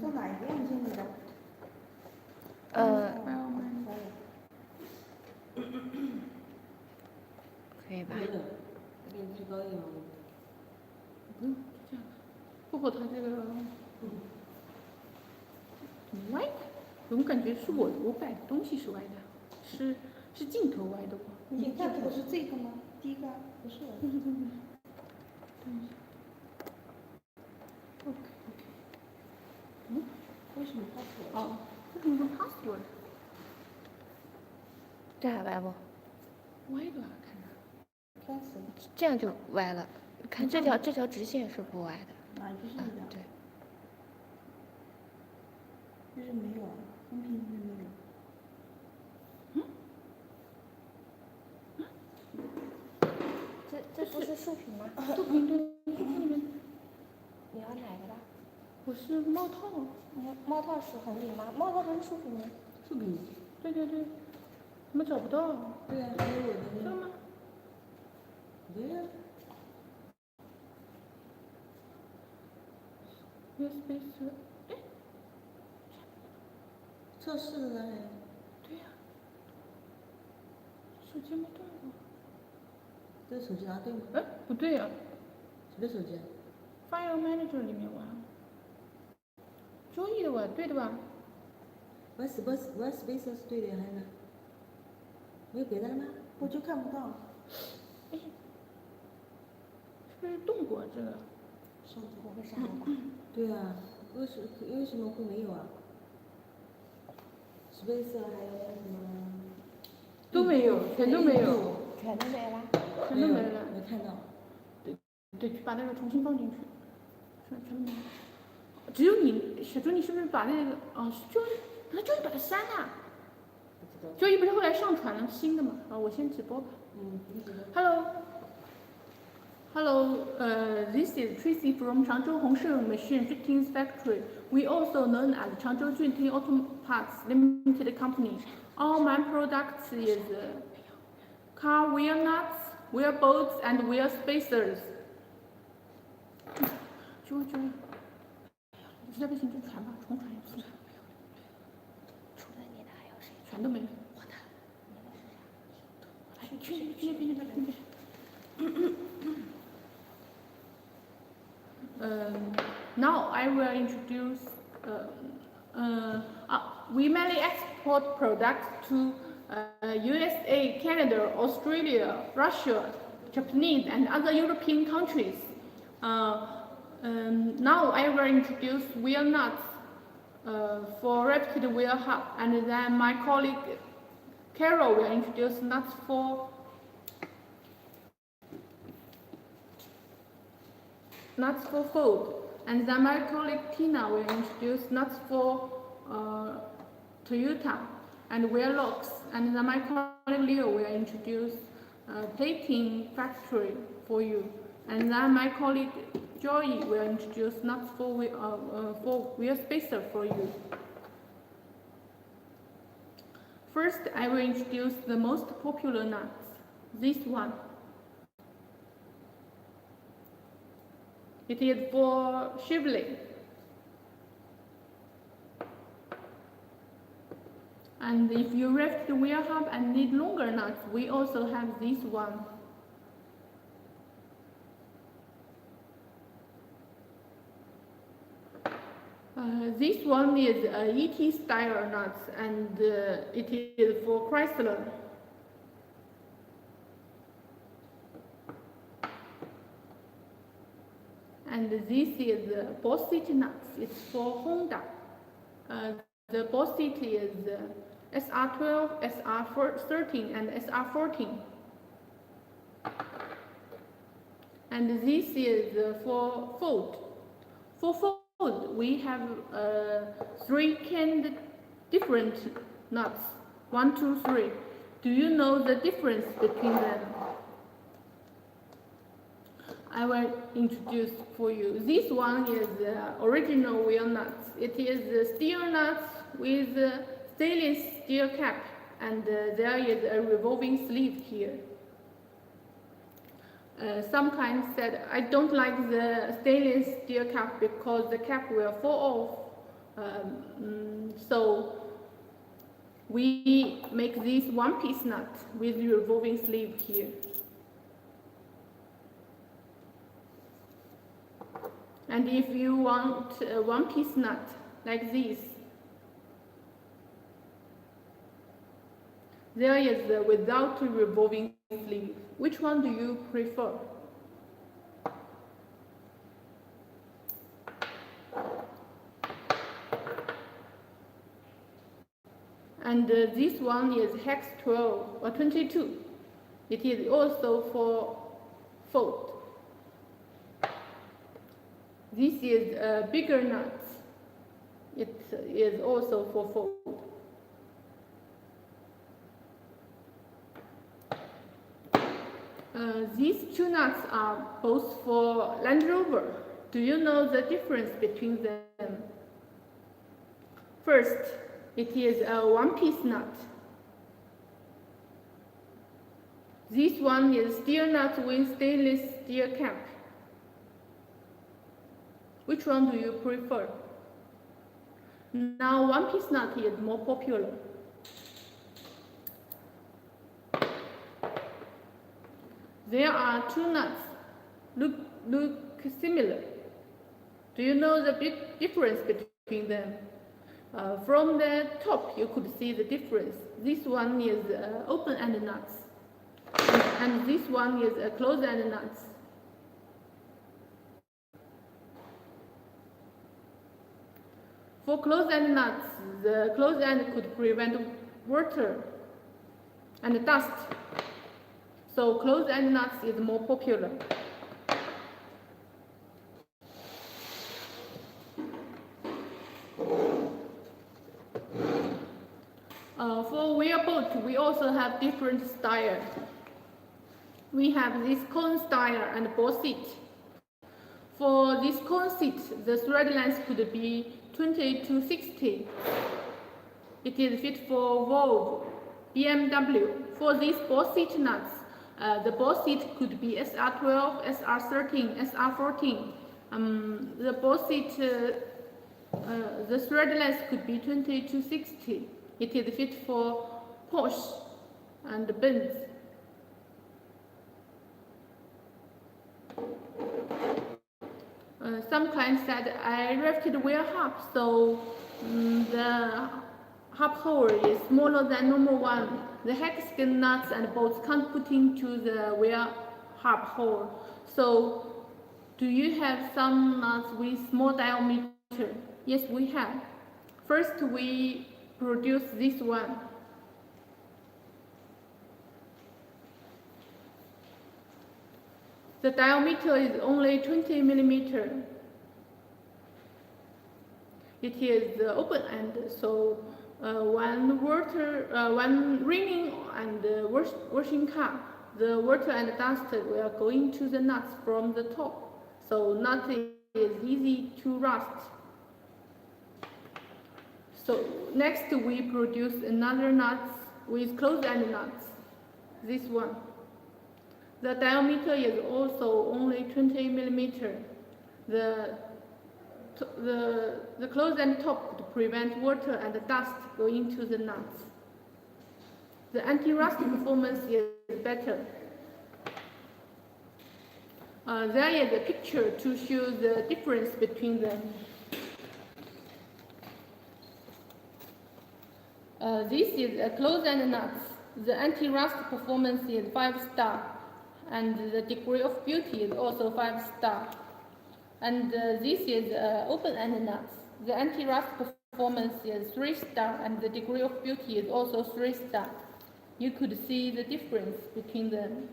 做哪一个硬件的？可以吧？给你提高一点吗？不用这样，包括它这个怎么歪的？总感觉是我摆的东西是歪的，是镜头歪的吧？你看这个是这个吗？第一个不是。对。OK。为什么password？哦，为什么说 password？ 这还歪不？歪的啊，看着。开始。这样就歪了。看这条直线是不歪的。哪一个是一样？对。这是没有，公屏是没有。这不是竖屏吗？竖屏对，竖屏里面。你要哪个的？我是帽套。帽套是红屏吗？帽套不是竖屏吗？竖屏。对。怎么找不到？对呀，还有我的那这个吗？对呀。wheel.spacers， 哎，测试的呢还。对呀。手机没动过。这手机拿对吗？哎，不对呀。谁的手机？File Manager 里面玩。周易的玩，对的吧？wheel.spacers 对的，还有呢？没有别的了吗？我就看不到。哎，是不是动过这个？手机不会是海吧？对啊，为什么会没有啊？Spacer 还有那什么？都没有，全都没有。全都没了。全都没了。没看到。对，把那个重新放进去。全都没了。只有你，小周，你是不是把那个周易把它删了？周易不是后来上传了新的嘛？我先直播吧。Hello, this is Tracy from Changzhou Hongsheng Machine Fittings Factory. We also known as Changzhou Junting Auto Parts Limited Company. All my products is car wheel nuts, wheel bolts, and wheel spacers. 周，实在不行就传吧，重传一次。除了你的还有谁？全都没了。我的。哎，去那边。Now I will introduce. We mainly export products to USA, Canada, Australia, Russia, Japanese, and other European countries. Now I will introduce wheel nuts for rapid wheel hub, and then my colleague Carol will introduce nuts for fold, and then my colleague Tina will introduce nuts for Toyota and wheel locks, and then my colleague Leo will introduce plating factory for you, and then my colleague Joy will introduce nuts for wheel spacer for you. First, I will introduce the most popular nuts, this one. It is for Chevrolet. And if you lift the wheel hub and need longer nuts, we also have this one. This one is ET style nuts, and it is for Chrysler. And this is boss seat nuts. It's for Honda. The boss seat is SR12, SR13, and SR14. And this is for Ford. For Ford, we have 3 canned different nuts. 1, 2, 3. Do you know the difference between them? I will introduce for you. This one is original wheel nuts. It is steel nuts with stainless steel cap, and there is a revolving sleeve here. Some clients said, I don't like the stainless steel cap because the cap will fall off So we make this one-piece nut with revolving sleeve here. And if you want a one-piece nut like this, there is the without revolving sleeve. Which one do you prefer? And this one is hex 12 or 22. It is also for fold. This is a bigger nut. It is also for fold. These two nuts are both for Land Rover. Do you know the difference between them? First, it is a one-piece nut. This one is steel nut with stainless steel cap. Which one do you prefer? Now, one-piece nut is more popular. There are two nuts, look similar. Do you know the big difference between them? From the top, you could see the difference. This one is open-end nuts, and this one is a closed-end nuts. For closed-end nuts, the closed end could prevent water and dust. So closed-end nuts is more popular. For wheel boat, we also have different style. We have this cone style and ball seat. For this cone seat, the thread length could be 20 to 60. It is fit for Volvo, BMW. For these ball seat nuts, the ball seat could be SR12, SR13, SR14. The ball seat, the thread length could be 20 to 60. It is fit for Porsche and Benz. Some clients said I rafted wheel hub, so the hub hole is smaller than normal one. The hexagon nuts and bolts can't put into the wheel hub hole. So, do you have some nuts with small diameter? Yes, we have. First, we produce this one. The diameter is only 20 millimeter. It is the open end, so when raining and washing car, the water and dust will go into the nuts from the top, so nut is easy to rust. So next we produce another nuts with closed-end nuts, this one. The diameter is also only 20 millimeter. The closed-end top could prevent water and dust going into the nuts. The anti-rust performance is better. There is a picture to show the difference between them. This is a closed-end nuts. The anti-rust performance is 5-star, and the degree of beauty is also 5-star. And this is open-end nuts. The anti-rust performance is 3-star, and the degree of beauty is also 3-star. You could see the difference between them.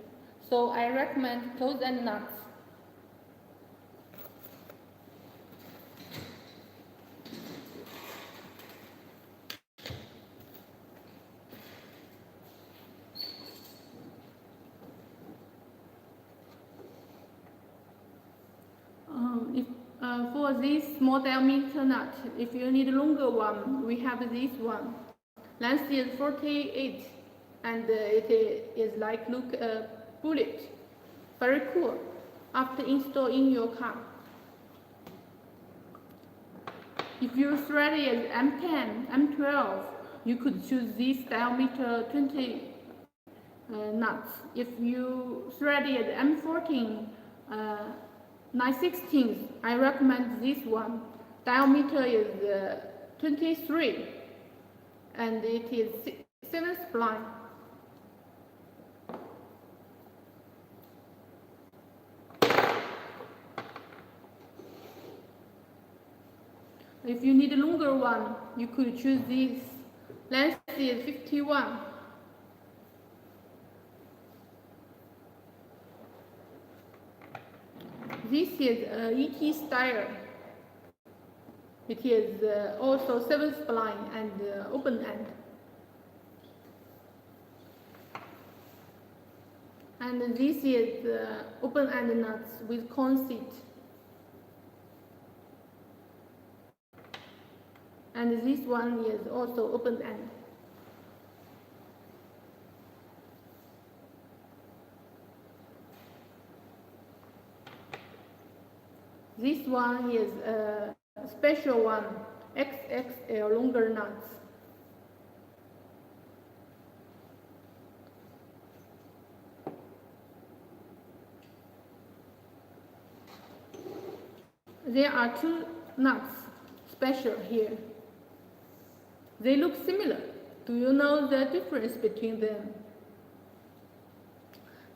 So I recommend closed-end nuts. For this small diameter nut, if you need a longer one, we have this one. Length is 48, and it is like look a bullet. Very cool. After install in your car, If your thread is M10, M12, you could choose this diameter 20 nuts. If you thread is M14, 9/16, I recommend this one. Diameter is 23, and it is 7 spline. If you need a longer one, you could choose this. Length is 51. This is ET style. It is also 7 spline and open end. And this is open end nuts with cone seat. And this one is also open end. This one is a special one, XXL longer nuts. There are 2 nuts special here. They look similar. Do you know the difference between them?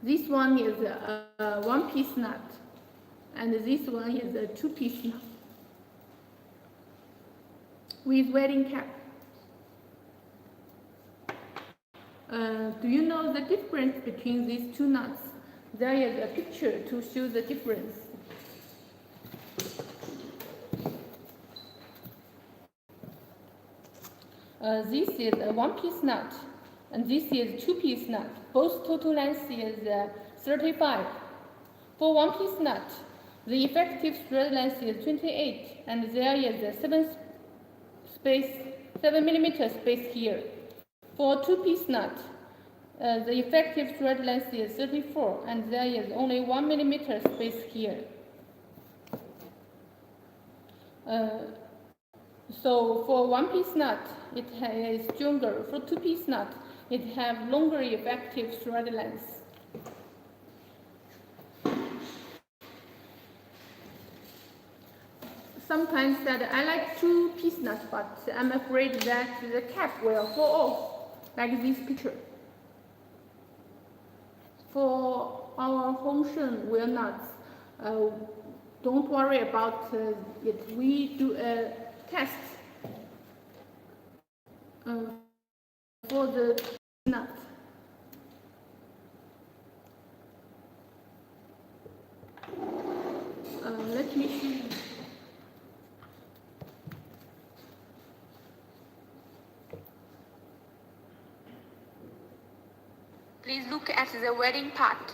This one is a 1-piece nut, and this one is a 2-piece nut with wedding cap. Do you know the difference between these 2 nuts? There is a picture to show the difference. This is a 1-piece nut, and this is 2-piece nut. Both total length is 35. For 1-piece nut, the effective thread length is 28, and there is a 7 mm space here. For 2-piece nut, the effective thread length is 34, and there is only 1 mm space here. So for 1-piece nut, it is stronger. For 2-piece nut, it has longer effective thread length. Sometimes that I like 2-piece nut, but I'm afraid that the cap will fall off, like this picture. For our Hongsheng wheel nuts, don't worry about it. We do a test for the nut. Let me show you. Please look at the wedding part.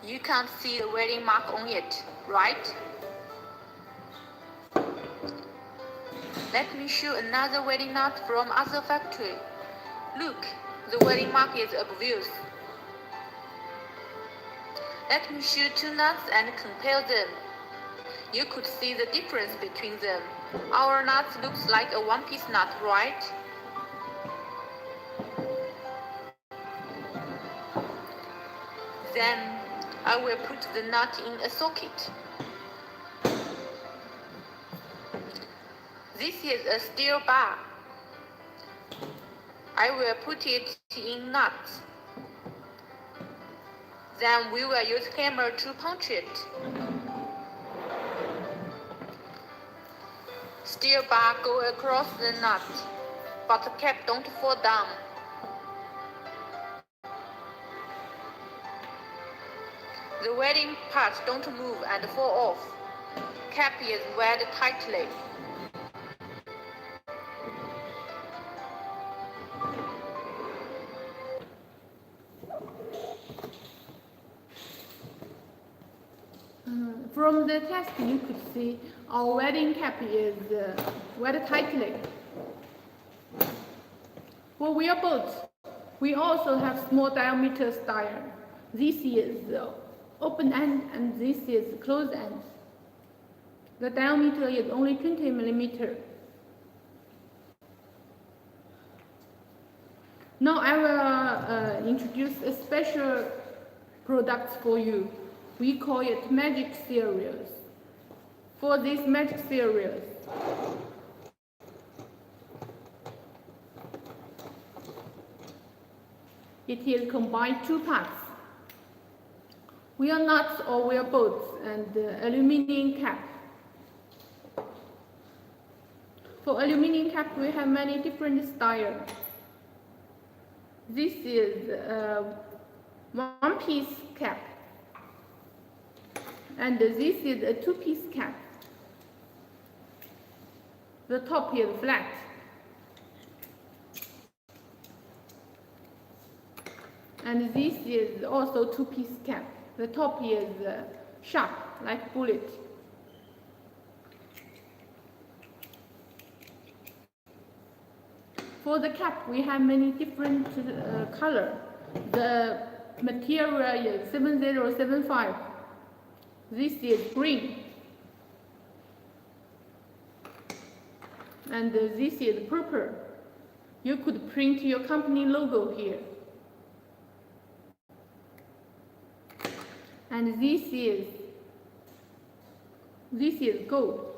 You can't see the wedding mark on it, right? Let me show another wedding nut from other factory. Look, the wedding mark is obvious. Let me show 2 nuts and compare them. You could see the difference between them. Our nut looks like a 1-piece nut, right? Then I will put the nut in a socket. This is a steel bar. I will put it in nuts. Then we will use hammer to punch it. Steel bar go across the nut, but the cap don't fall down. The wedding parts don't move and fall off. Cap is wed tightly. From the test, you could see our wedding cap is wed tightly. For wheel bolts, we also have small diameter style. This is open end and this is closed end. The diameter is only 20 millimeter. Now I will introduce a special product for you. We call it Magic Series. For this Magic Series, it is combined two parts: wheel nuts or wheel bolts and aluminum cap. For aluminum cap, we have many different styles. This is a one-piece cap, and this is a two-piece cap. The top is flat, and this is also two-piece cap. The top is sharp, like bullet. For the cap, we have many different color. The material is 7075. This is green. And this is purple. You could print your company logo here. And this is gold.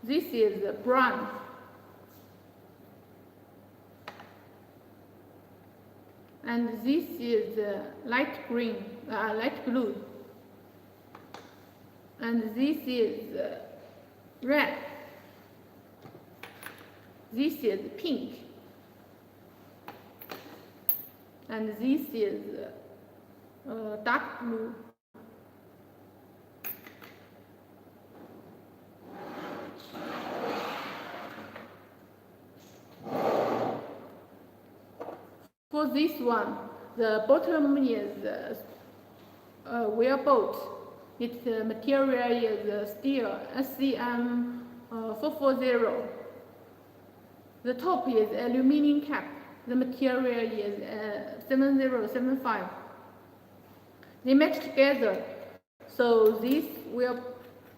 This is brown. And this is light green, light blue. And this is red. This is pink. And this is dark blue. For this one, the bottom is wheel bolt. Its material is steel SCM 440. The top is aluminum cap. The material is 7075. They match together. So this wheel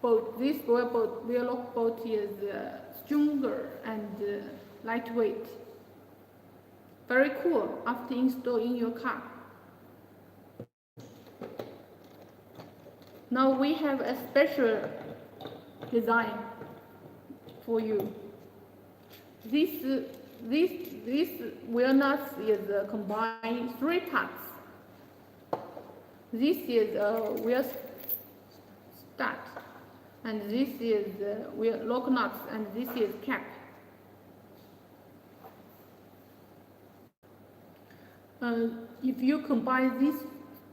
lock bolt is stronger and lightweight. Very cool after installing your car. Now we have a special design for you. This wheel nuts is combined three parts. This is wheel stud, and this is wheel lock nuts, and this is cap. If you combine these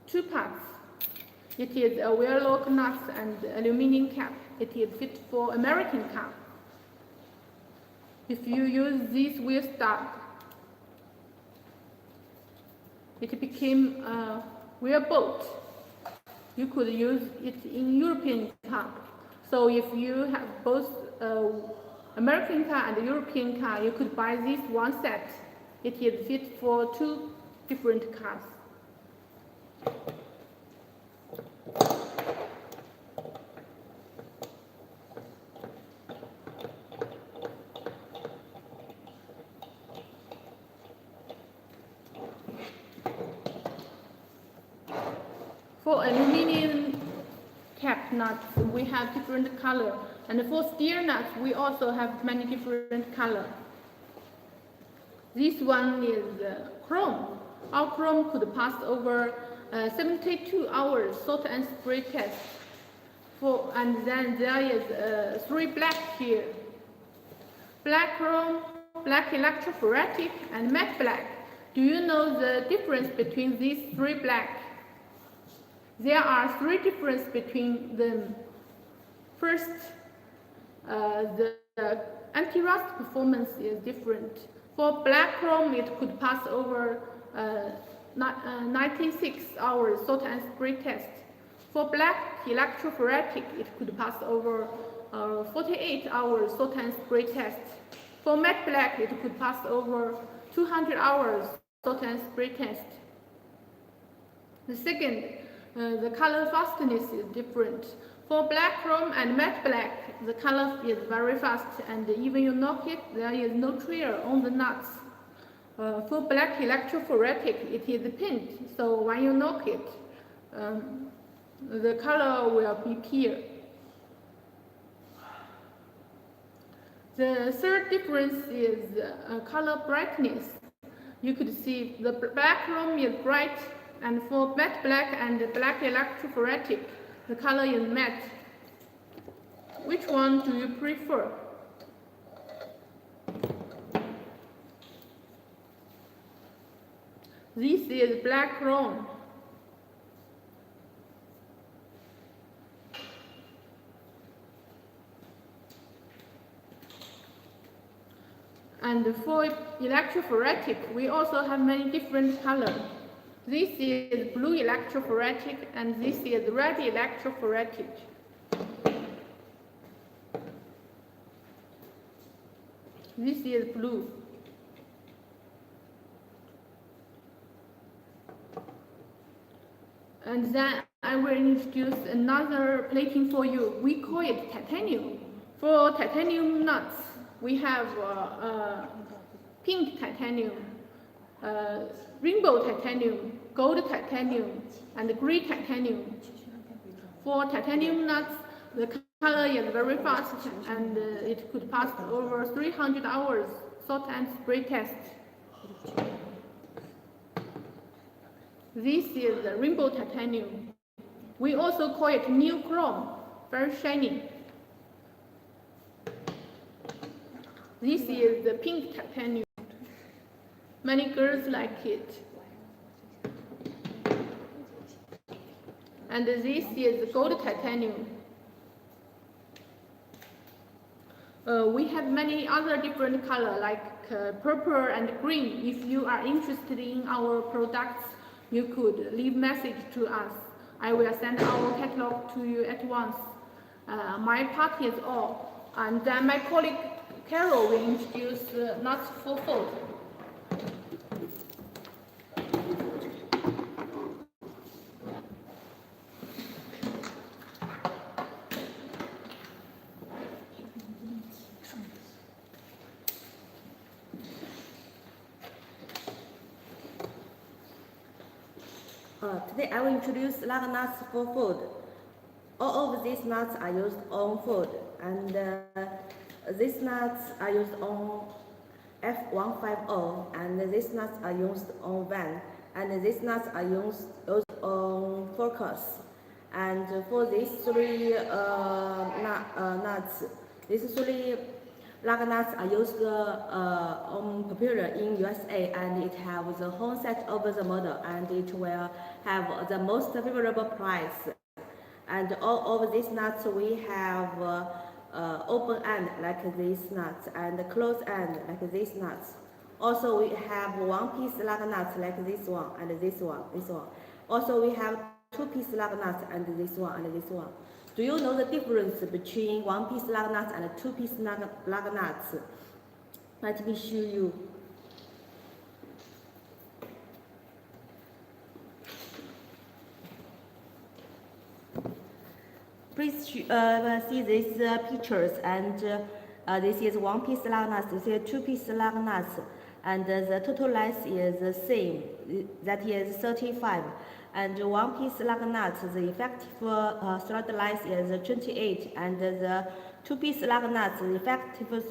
two parts, it is a wheel lock nuts and aluminum cap. It is fit for American car. If you use this wheel stud, it became a wheel bolt. You could use it in European car. So if you have both American car and European car, you could buy this one set. It is fit for two different cars. For aluminum cap nuts, we have different color, and for steel nuts, we also have many different color. This one is chrome. Our chrome could pass over 72 hours salt and spray test. And then there is 3 black here. Black chrome, black electrophoretic, and matte black. Do you know the difference between these 3 black? There are 3 differences between them. First, the anti-rust performance is different. For black chrome, it could pass over 96 hours salt and spray test. For black electrophoretic, it could pass over 48 hours salt and spray test. For matte black, it could pass over 200 hours salt and spray test. The second, The color fastness is different. For black chrome and matte black, the color is very fast, and even you knock it, there is no tear on the nuts. For black electrophoretic, it is pinned, so when you knock it, the color will be clear. The third difference is color brightness. You could see the black chrome is bright, and for matte black and black electrophoretic, the color is matte. Which one do you prefer? This is black chrome. And for electrophoretic, we also have many different colors. This is blue electrophoretic, and this is red electrophoretic. This is blue. And then I will introduce another plating for you. We call it titanium. For titanium nuts, we have pink titanium, rainbow titanium, gold titanium, and green titanium. For titanium nuts, the color is very fast, and it could pass over 300 hours salt and spray test. This is the rainbow titanium. We also call it new chrome, very shiny. This is the pink titanium. Many girls like it. And this is the gold titanium. We have many other different colors like purple and green. If you are interested in our products, you could leave message to us. I will send our catalog to you at once. My part is all. And then my colleague Carol will introduce nuts for fold. Today I will introduce lug nuts for food. All of these nuts are used on food, and these nuts are used on F150, and these nuts are used on van, and these nuts are used on focus. And for these three nuts, these three lug nuts are used popular in USA, and it has the whole set of the model, and it will have the most favorable price. And all of these nuts we have open end like these nuts, and closed end like these nuts. Also we have one piece lug nuts like this one and this one. Also we have two piece lug nuts and this one and this one. Do you know the difference between one piece lug nuts and two piece lug nuts? Let me show you. Please see these pictures, and this is one piece lug nuts, this is two piece lug nuts, and the total length is the same, that is 35. And one piece lug nuts, the effective thread length is 28, and the two piece lug nuts, the effective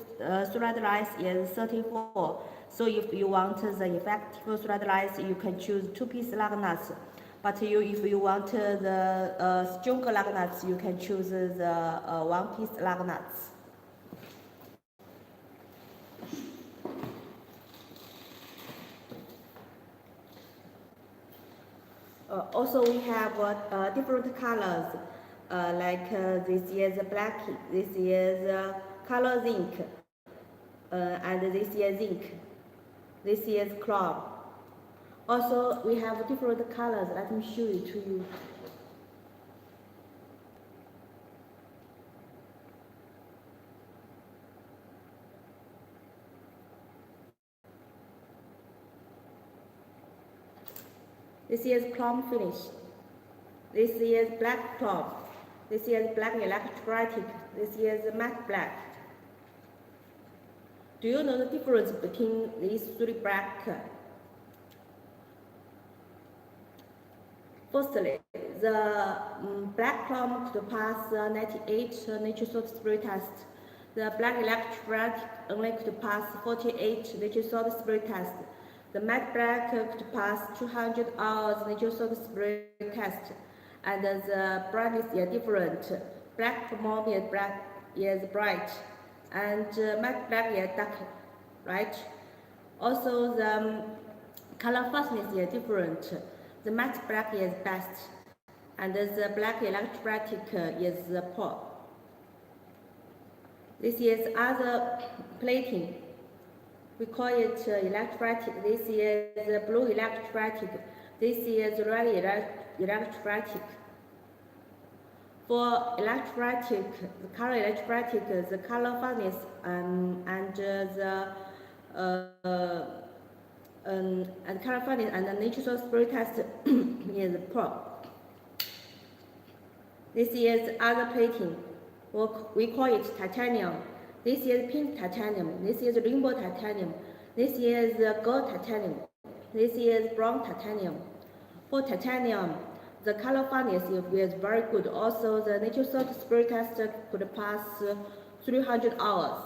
thread length is 34. So if you want the effective thread length, you can choose two piece lug nuts. But if you want the stronger lug nuts, you can choose the one piece lug nuts. Also, we have different colors, like this is black, this is color zinc, and this is zinc, this is chrome. Also, we have different colors. Let me show it to you. This is chrome finish. This is black chrome. This is black electrolytic. This is matte black. Do you know the difference between these three black? Firstly, the black chrome could pass 98 nature salt spray test. The black electrolytic only could pass 48 nature salt spray test. The matte black could pass 200 hours nature salt spray test. And the brightness is different. Black chrome is bright, and matte black is dark, right? Also, the color fastness is different. The matte black is best, and the black electrolytic is poor. This is other plating. We call it electrolytic. This is blue electrolytic. This is red electrolytic. For electrolytic, the color electrolytic, the color fastness and color fastness and the natural spray test is poor. This is other plating. We call it titanium. This is pink titanium. This is rainbow titanium. This is gold titanium. This is brown titanium. For titanium, the color fastness is very good. Also, the natural salt spray test could pass 300 hours.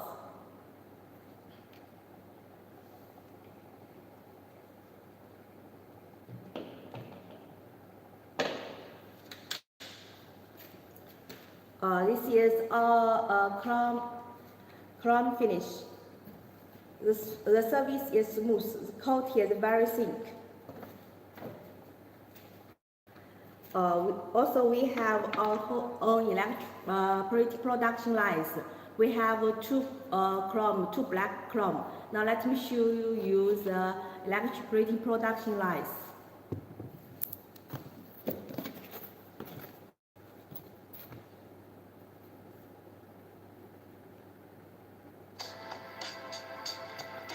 This is a chrome finish. The surface is smooth. The coat is very thin. Also, we have our own electric production lines. We have two black chrome. Now let me show you the electric plating production lines.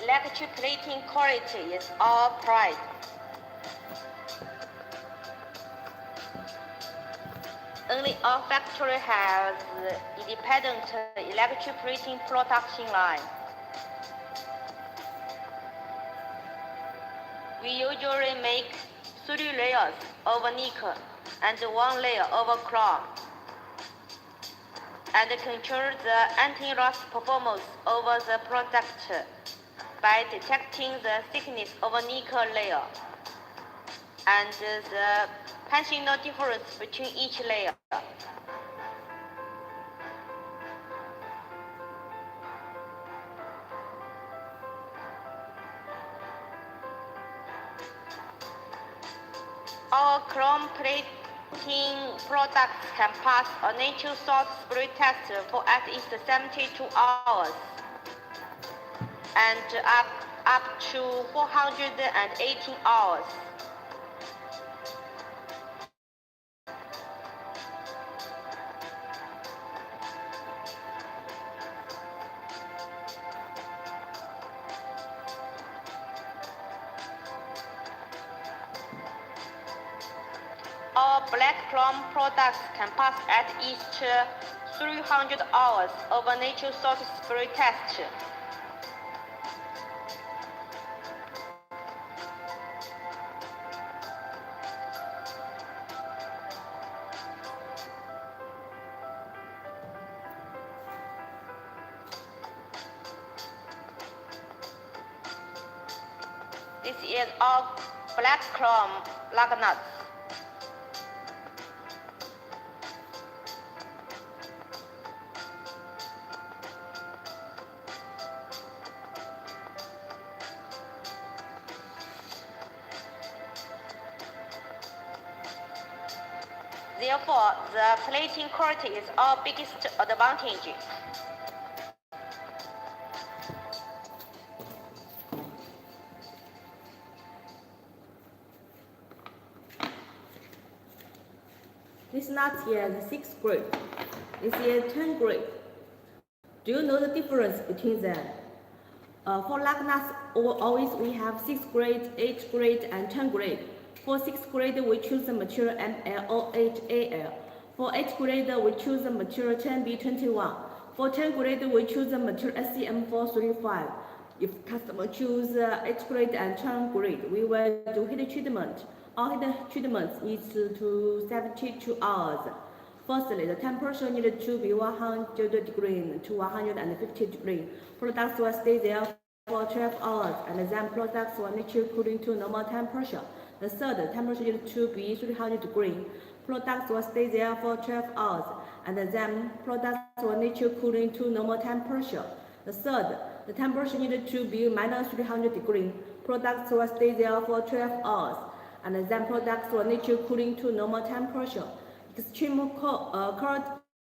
Electric plating quality is our pride. Only our factory has independent electric plating production line. We usually make 3 layers of nickel and 1 layer of chrome, and control the anti-rust performance of the product by detecting the thickness of a nickel layer and the functional difference between each layer. Our chrome plating products can pass a natural salt spray test for at least 72 hours and up to 418 hours. Our black chrome products can pass at least 300 hours of a natural salt spray test. This is our black chrome lug nuts. Therefore, the plating quality is our biggest advantage. This nut is 6th grade. This is 10th grade. Do you know the difference between them? For lug nuts, always we have 6th grade, 8th grade, and 10th grade. For 6th grade, we choose the material MLOHAL. For 8th grade, we choose the material 10B21. For 10th grade, we choose the material SCM435. If customer choose 8th grade and 10th grade, we will do heat treatment. All heat treatments needs to 72 hours. Firstly, the temperature needed to be 100 degrees to 150 degrees. Products will stay there for 12 hours, and then products will need to cooling to normal temperature. The third, temperature needed to be 300 degrees. Products will stay there for 12 hours, and then products will need to cooling to normal temperature. The third, the temperature needed to be minus 300 degrees. Products will stay there for 12 hours, and then products will need to cooling to normal temperature. Extreme cold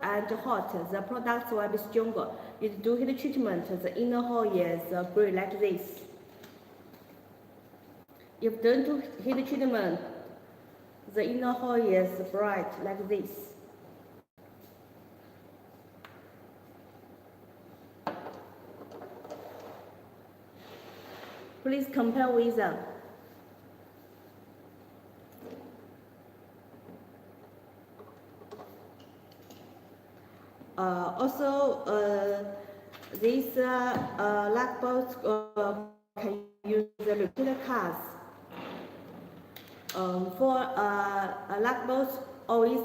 and hot, the products will be stronger. If do heat treatment, the inner hull is gray like this. If don't do heat treatment, the inner hull is bright like this. Please compare with them. These lug bolts can use the repeater cars. For lug bolts, always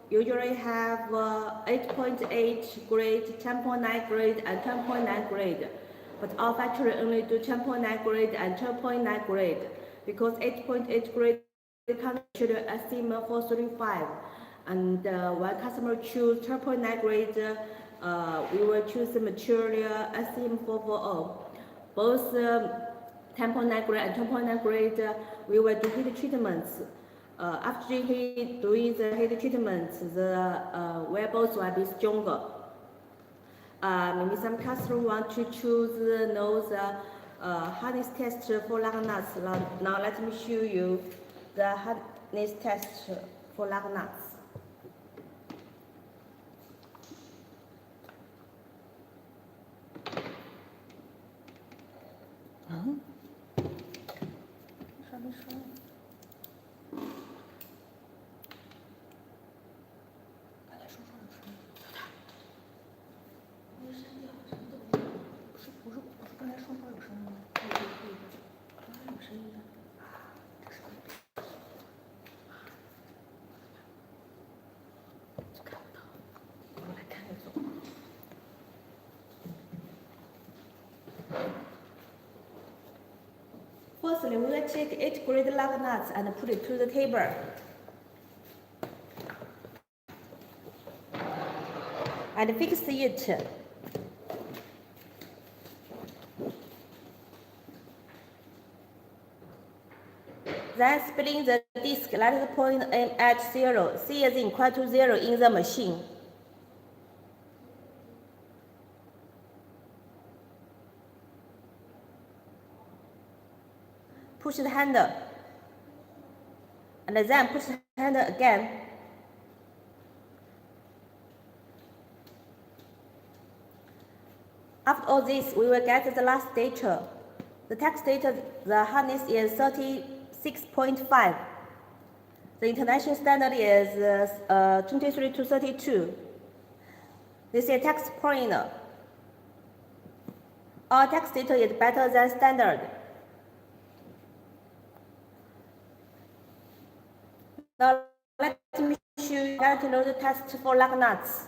usually have 8.8 grade, 10.9 grade, and 10.9 grade. But our factory only do 10.9 grade and 10.9 grade because 8.8 grade comes to the SCM435. And when customer choose 12.9 grade, we will choose the material SCM440. Both 10.9 grade and 10.9 grade, we will do heat treatments. After doing the heat treatments, the wearables will be stronger. Maybe some customer want to choose the hardness test for lug nuts. Now let me show you the hardness test for lug nuts.啥没说？刚才说有声音。没删掉，什么都没有。不是，刚才说有声音吗？可以，刚才有声音的。这是就看不到，我来看着走。Firstly, we will take 8 grade lug nuts and put it to the table. And fix it. Then spin the disc, let the point aim at 0. C is equal to 0 in the machine. Push the handle, and then push the handle again. After all this, we will get the last data. The text data, the hardness is 36.5. The international standard is 23 to 32. This is text pointer. Our text data is better than standard. Now let me show you how to know the test for lug nuts.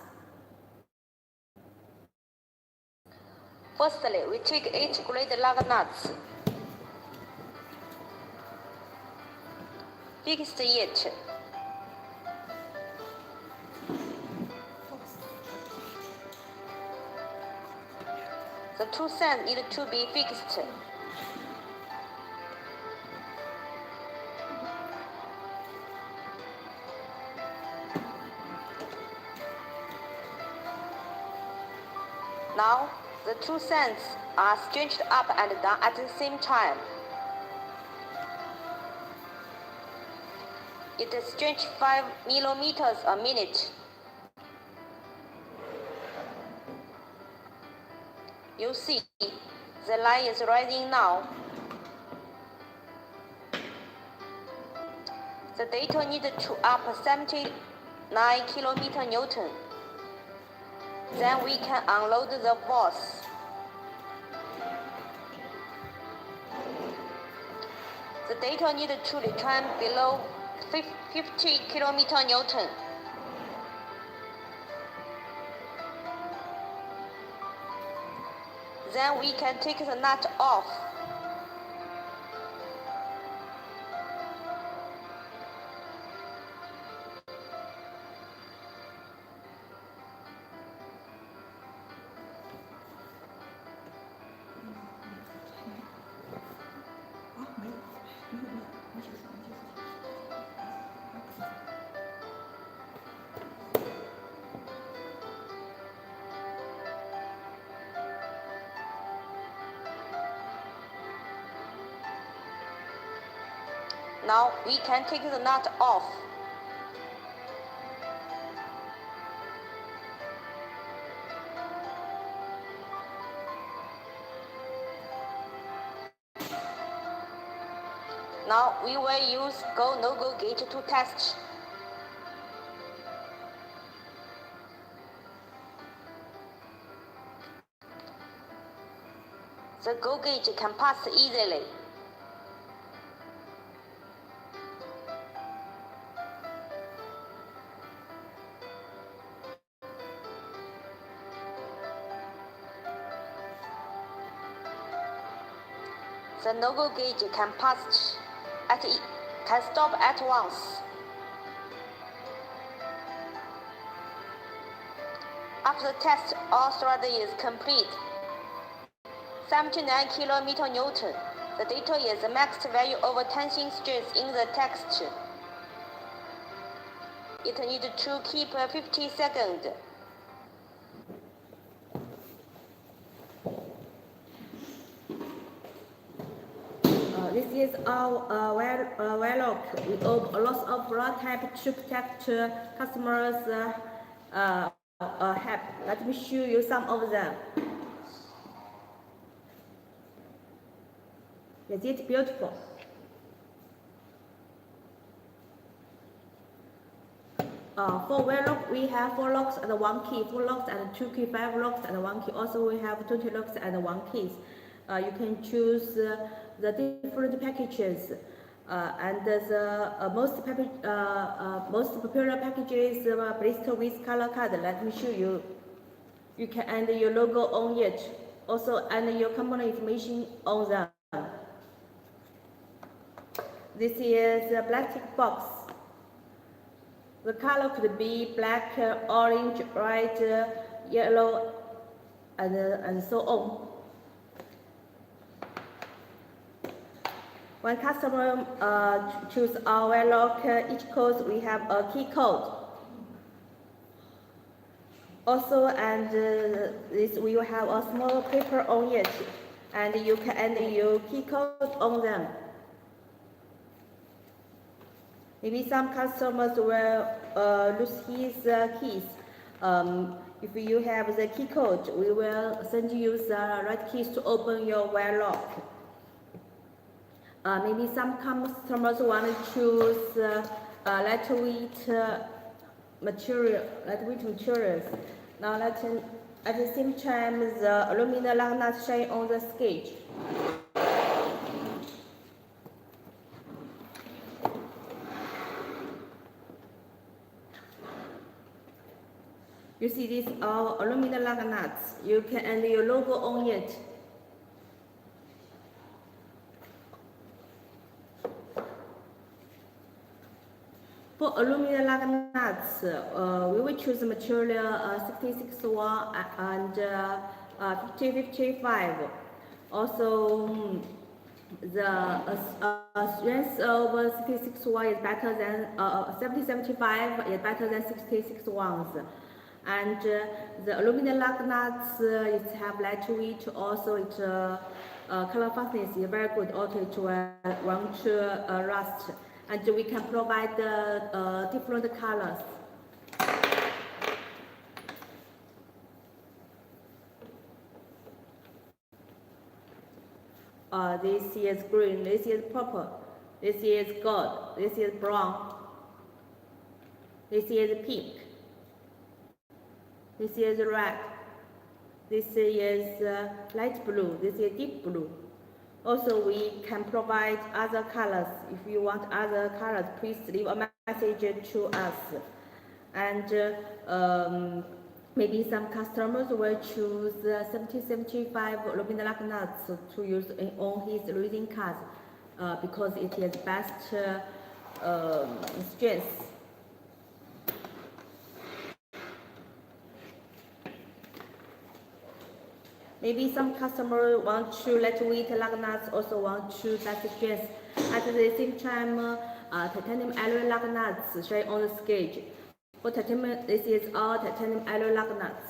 Firstly, we take 8 grade lug nuts. Fix it. The two sands need to be fixed. Now, the two sands are stretched up and down at the same time. It stretches 5 millimeters a minute. You see, the line is rising now. The data needed to up 79 kN. Then we can unload the force. The data needed to return below 50 kN. Then we can take the nut off. Now we can take the nut off. Now we will use go-no-go gauge to test. The go gauge can pass easily. The no-go gauge can stop at once. After the test, all thread is complete. 79 kN. The data is the max value over tensile stress in the text. It needs to keep 50 seconds. This is our wire lock. We have a lot of raw type to protect customers' help. Let me show you some of them. Is it beautiful? For wire lock, we have 4 locks and 1 key, 4 locks and 2 key, 5 locks and 1 key. Also, we have 20 locks and 1 keys. You can choose the different packages, and the most popular package is blister with color card. Let me show you. You can add your logo on it. Also, add your company information on them. This is a plastic box. The color could be black, orange, red, yellow, and so on. When customer choose our lock, each code we have a key code. Also, and this we will have a small paper on it, and you can enter your key code on them. Maybe some customers will lose his keys. If you have the key code, we will send you the right keys to open your wire lock. Maybe some customers want to choose lightweight materials. Now at the same time, the aluminum lock nuts shine on the sketch. You see these are aluminum lock nuts. You can add your logo on it. For aluminum lock nuts, we will choose the material 66-watt and 50-55. Also, the strength of 66 watt is better than 70-75 is better than 66 watts. And the aluminum lock nuts it have lightweight. Also, it color fastness is very good. Also, it won't rust. And we can provide different colors. This is green, this is purple, this is gold, this is brown. This is pink. This is red. This is light blue. This is deep blue. Also, we can provide other colors. If you want other colors, please leave a message to us. And maybe some customers will choose 7075 aluminum lug nuts to use on his racing cars because it is best strength. Maybe some customers want to lightweight lug nuts, also want to best strength. At the same time, titanium alloy lug nuts shown on the sketch. For titanium, this is all titanium alloy lug nuts.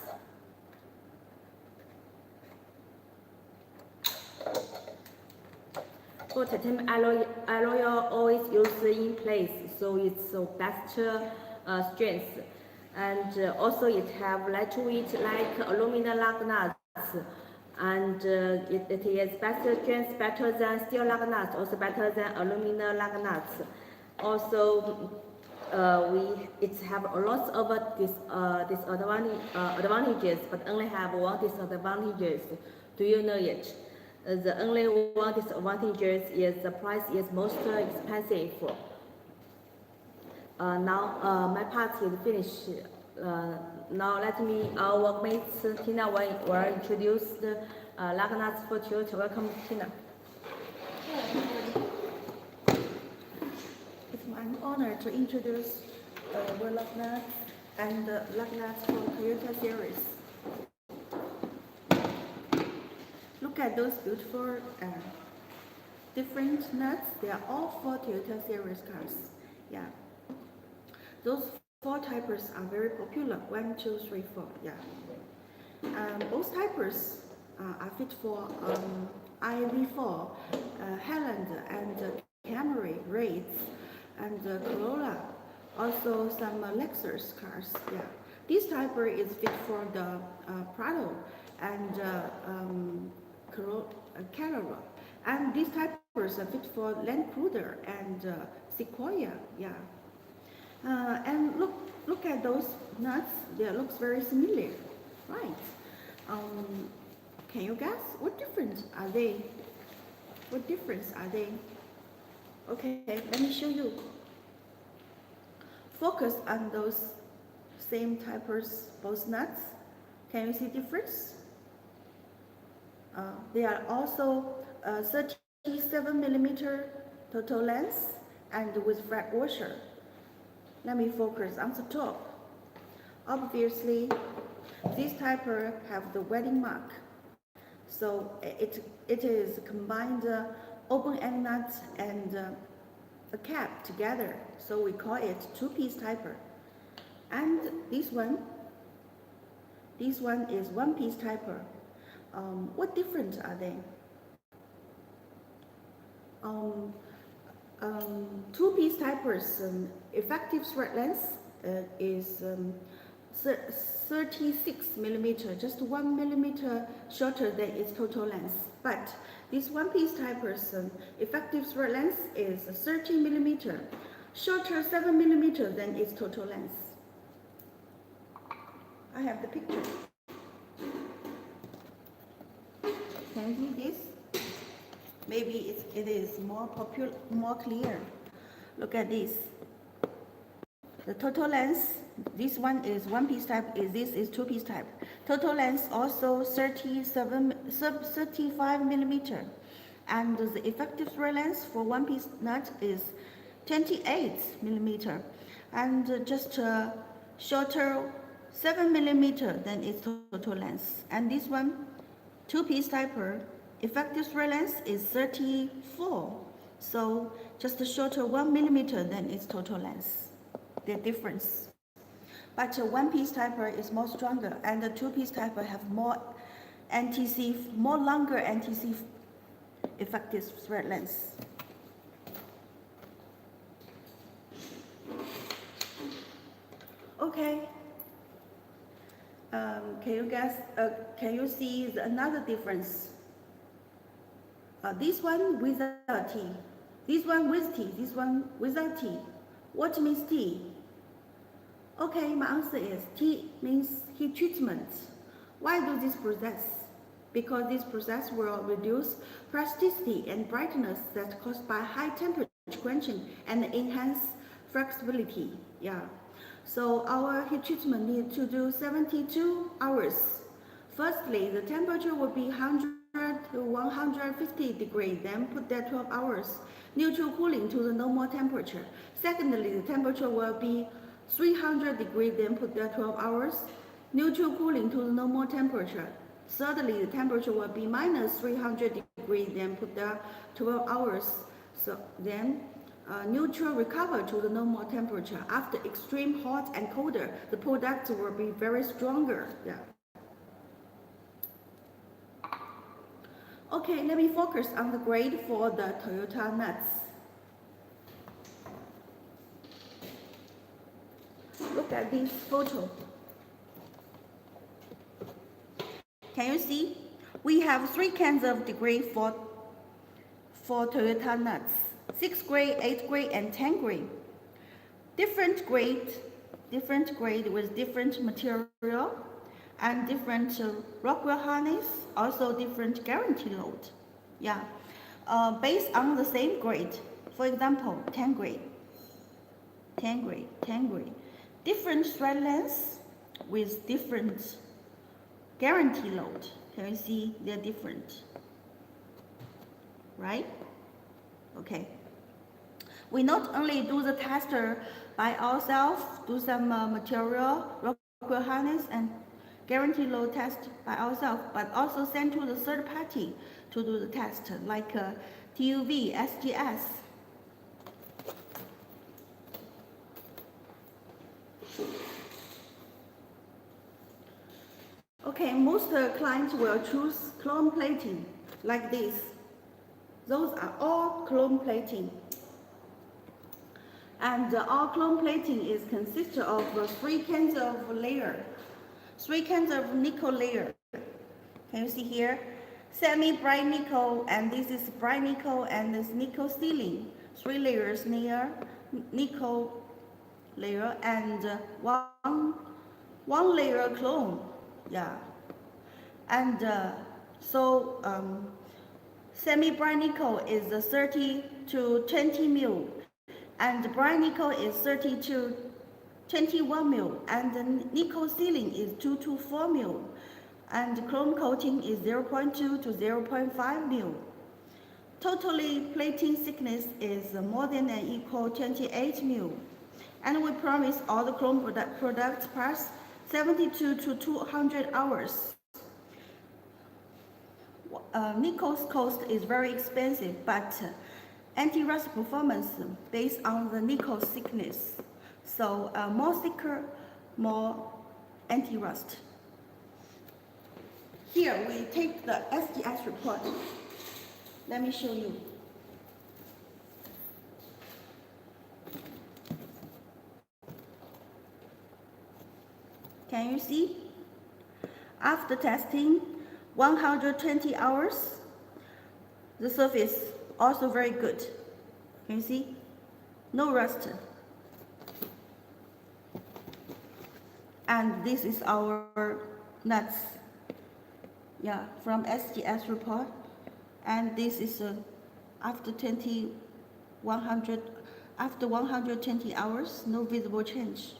For titanium alloy always used in place, so it's best strength. And also it have lightweight like aluminum lug nuts. And it is better strength, better than steel lug nuts, also better than aluminum lug nuts. Also, it have a lot of advantages, but only have one disadvantages. Do you know it? The only one disadvantages is the price is most expensive. Now my part is finished. Now let me, our workmates Tina will introduce the lug nuts for Toyota. Welcome, Tina. It's my honor to introduce wheel lug nuts and lug nuts for Toyota series. Look at those beautiful different nuts. They are all for Toyota series cars. Yeah. Those 4 types are very popular. 1, 2, 3, 4. Yeah. Both types are fit for IV4, Highland and Camry, Wraiths, and Corolla. Also some Lexus cars. Yeah. This type is fit for the Prado and Corolla. And this type is fit for Land Cruiser and Sequoia. Yeah. And look at those nuts. They looks very similar, right? Can you guess what difference are they? What difference are they? Okay, let me show you. Focus on those same types, both nuts. Can you see difference? They are also 37 millimeter total length and with flat washer. Let me focus on the top. Obviously, this type have the wedding mark. So it is combined open end nut and a cap together. So we call it 2-piece type. And this one is 1-piece type. What difference are they? 2-piece types effective thread length is 36 millimeter, just 1 millimeter shorter than its total length. But this 1-piece types effective thread length is 30 millimeter, shorter 7 millimeter than its total length. I have the picture. Can you see this? Maybe it is more clear. Look at this. The total length, this one is 1-piece type, this is 2-piece type. Total length also 35 millimeter. And the effective thread length for 1-piece nut is 28 millimeter. And just shorter 7 millimeter than its total length. And this one, 2-piece type, effective thread length is 34. So just shorter 1 millimeter than its total length. The difference. But 1-piece type is more stronger, and the 2-piece type have more NTC, more longer NTC effective thread length. Okay. Can you guess? Can you see another difference? This one without T, this one with T, this one without T. What means T? Okay, my answer is T means heat treatment. Why do this process? Because this process will reduce plasticity and brightness that's caused by high temperature quenching and enhance flexibility. Yeah. So our heat treatment need to do 72 hours. Firstly, the temperature will be 100 to 150 degrees, then put that 12 hours. Neutral cooling to the normal temperature. Secondly, the temperature will be 300 degrees, then put that 12 hours. Neutral cooling to the normal temperature. Thirdly, the temperature will be minus 300 degrees, then put that 12 hours. So then neutral recover to the normal temperature. After extreme hot and colder, the product will be very stronger. Yeah. Okay, let me focus on the grade for the Toyota nuts. Look at this photo. Can you see? We have 3 cans of degree for Toyota nuts. 6 grade, 8 grade, and 10 grade. Different grade with different material and different Rockwell harness, also different guarantee load. Yeah, based on the same grade. For example, 10 grade, 10 grade, 10 grade. Different thread lengths with different guarantee load. Can you see they're different? Right? Okay. We not only do the tester by ourselves, do some material, Rockwell harness, and guarantee load test by ourselves, but also send to the third party to do the test, like TUV, SGS. Okay, most clients will choose chrome plating like this. Those are all chrome plating. And all chrome plating is consisted of 3 cans of layer, 3 cans of nickel layer. Can you see here? Semi-bright nickel, and this is bright nickel, and this nickel sealing. 3 layers near nickel layer, and one layer chrome. Yeah. And semi-bright nickel is 30 to 20 mil, and bright nickel is 30 to 21 mil, and the nickel sealing is 2 to 4 mil, and chrome coating is 0.2 to 0.5 mil. Totally plating thickness is more than or equal 28 mil, and we promise all the chrome products pass 72 to 200 hours. Nickel's cost is very expensive, but anti-rust performance based on the nickel thickness. So more thicker, more anti-rust. Here we take the SGS report. Let me show you. Can you see? After testing 120 hours, the surface also very good. Can you see? No rust. And this is our nuts. Yeah, from SGS report. And this is after 120 hours, no visible change.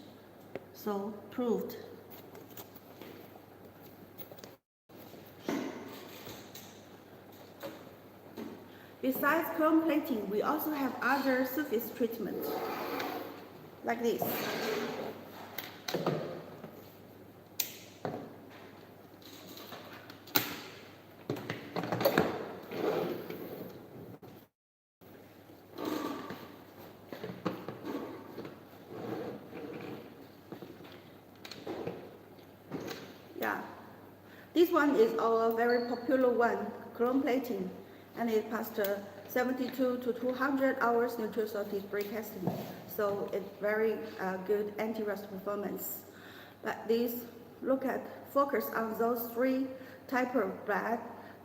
So proved. Besides chrome plating, we also have other surface treatments, like this. Yeah, this one is our very popular one, chrome plating, and it passed 72 to 200 hours neutral salty spray testing. So it's very good anti-rust performance. But this, focus on those 3 type of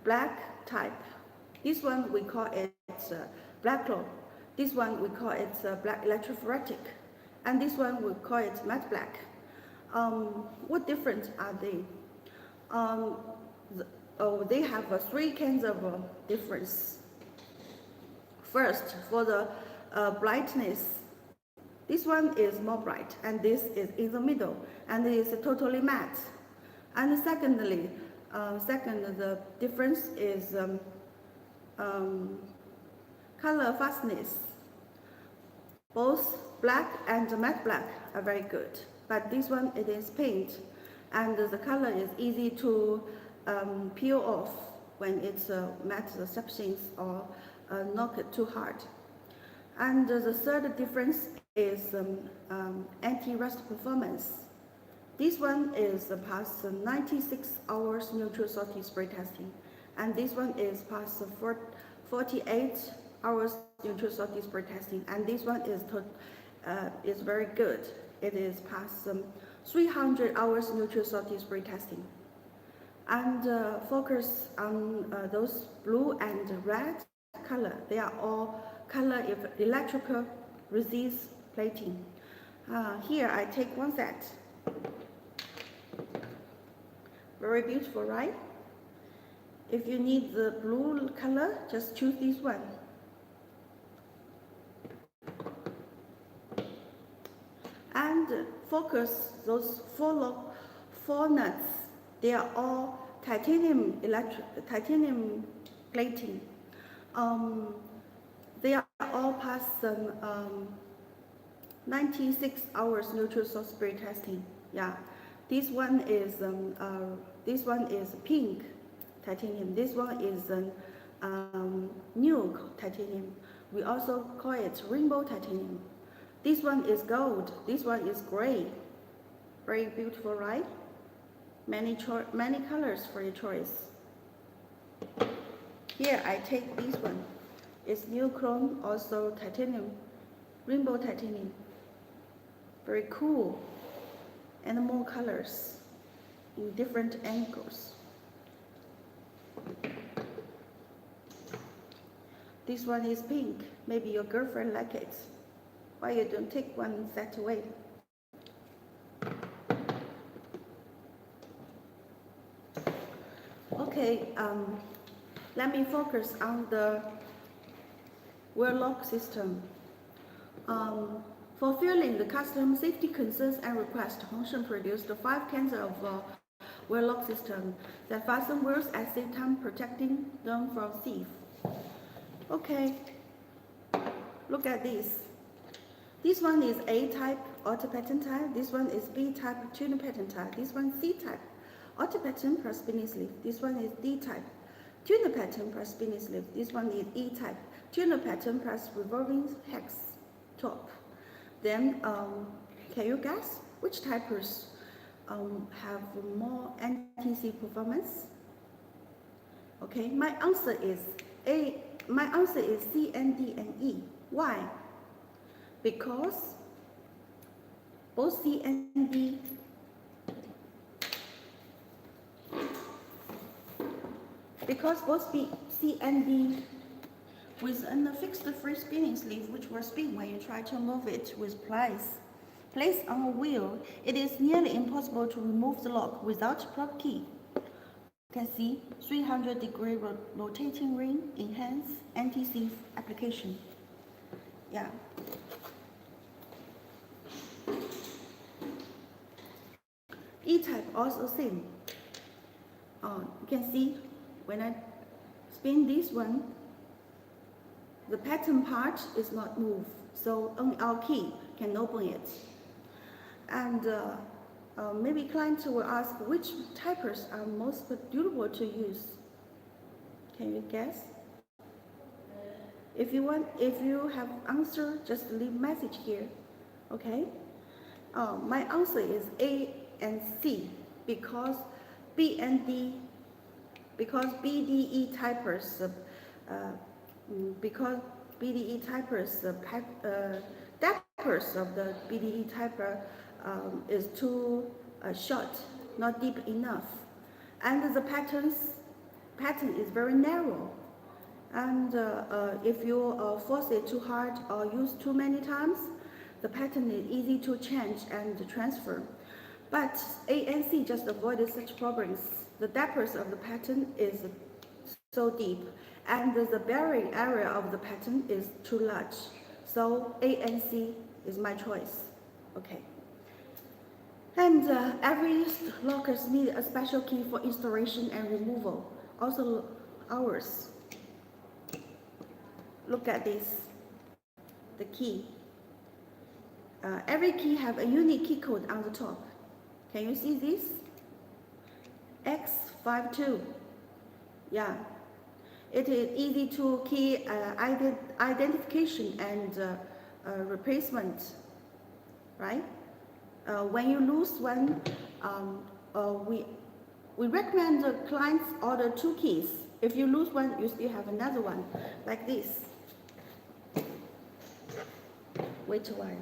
black type. This one we call it black chrome. This one we call it black electrophoretic. and this one we call it matte black. What difference are they? They have three kinds of difference. First, for the brightness, this one is more bright, and this is in the middle, and it is totally matte. And secondly, the difference is color fastness. Both black and matte black are very good, but this one it is paint, and the color is easy to peel off when it's matte substance or not too hard. And the third difference is anti-rust performance. This one is past 96 hours neutral salty spray testing, and this one is past 48 hours neutral salty spray testing, and this one is very good. It is past 300 hours neutral salty spray testing. And focus on those blue and red color. They are all color electrical resist plating. Here I take one set. Very beautiful, right? If you need the blue color, just choose this one. And focus those four nuts. They are all titanium plating. They are all past 96 hours neutral salt spray testing. Yeah, this one is pink titanium. This one is new titanium. We also call it rainbow titanium. This one is gold. This one is gray. Very beautiful, right? Many colors for your choice. Here I take this one. It's new chrome, also titanium, rainbow titanium. Very cool, and more colors in different angles. This one is pink. Maybe your girlfriend like it. Why you don't take one set away? Okay, let me focus on the wheel lock system. Fulfilling the customer safety concerns and requests, Hongshen produced 5 kinds of wheel lock system that fasten wheels at the same time protecting them from thieves. Okay, look at this. This one is A-type auto pattern type. This one is B-type tuner pattern type. This one C-type auto pattern plus spinning sleeve. This one is D-type tuner pattern plus spinning sleeve. This one is E-type tuner pattern plus revolving hex top. Then, can you guess which types have more anti-thief performance? Okay, my answer is A. My answer is C, N, D, and E. Why? Because both C and D C and D with a fixed free spinning sleeve which will spin when you try to move it with plies. Placed on a wheel, it is nearly impossible to remove the lock without prop key. You can see 300-degree rotating ring enhance anti-thief application. Yeah. E-type also same. You can see when I spin this one, the pattern part is not moved, so only our key can open it. And maybe clients will ask which types are most durable to use. Can you guess? If you have answer, just leave message here. Okay. My answer is A and C because B and D, because BDE typers, because BDE typers, dappers of the BDE typer is too short, not deep enough, and the pattern is very narrow. And if you force it too hard or use too many times, the pattern is easy to change and transfer. But A and C just avoided such problems. The depth of the pattern is so deep, and the bearing area of the pattern is too large. So A and C is my choice. Okay. And every lockers need a special key for installation and removal. Also ours. Look at this, the key. Every key have a unique key code on the top. Can you see this? X52. Yeah. It is easy to key identification and replacement, right? When you lose one, we recommend the clients order 2 keys. If you lose one, you still have another one, like this. Wait a while.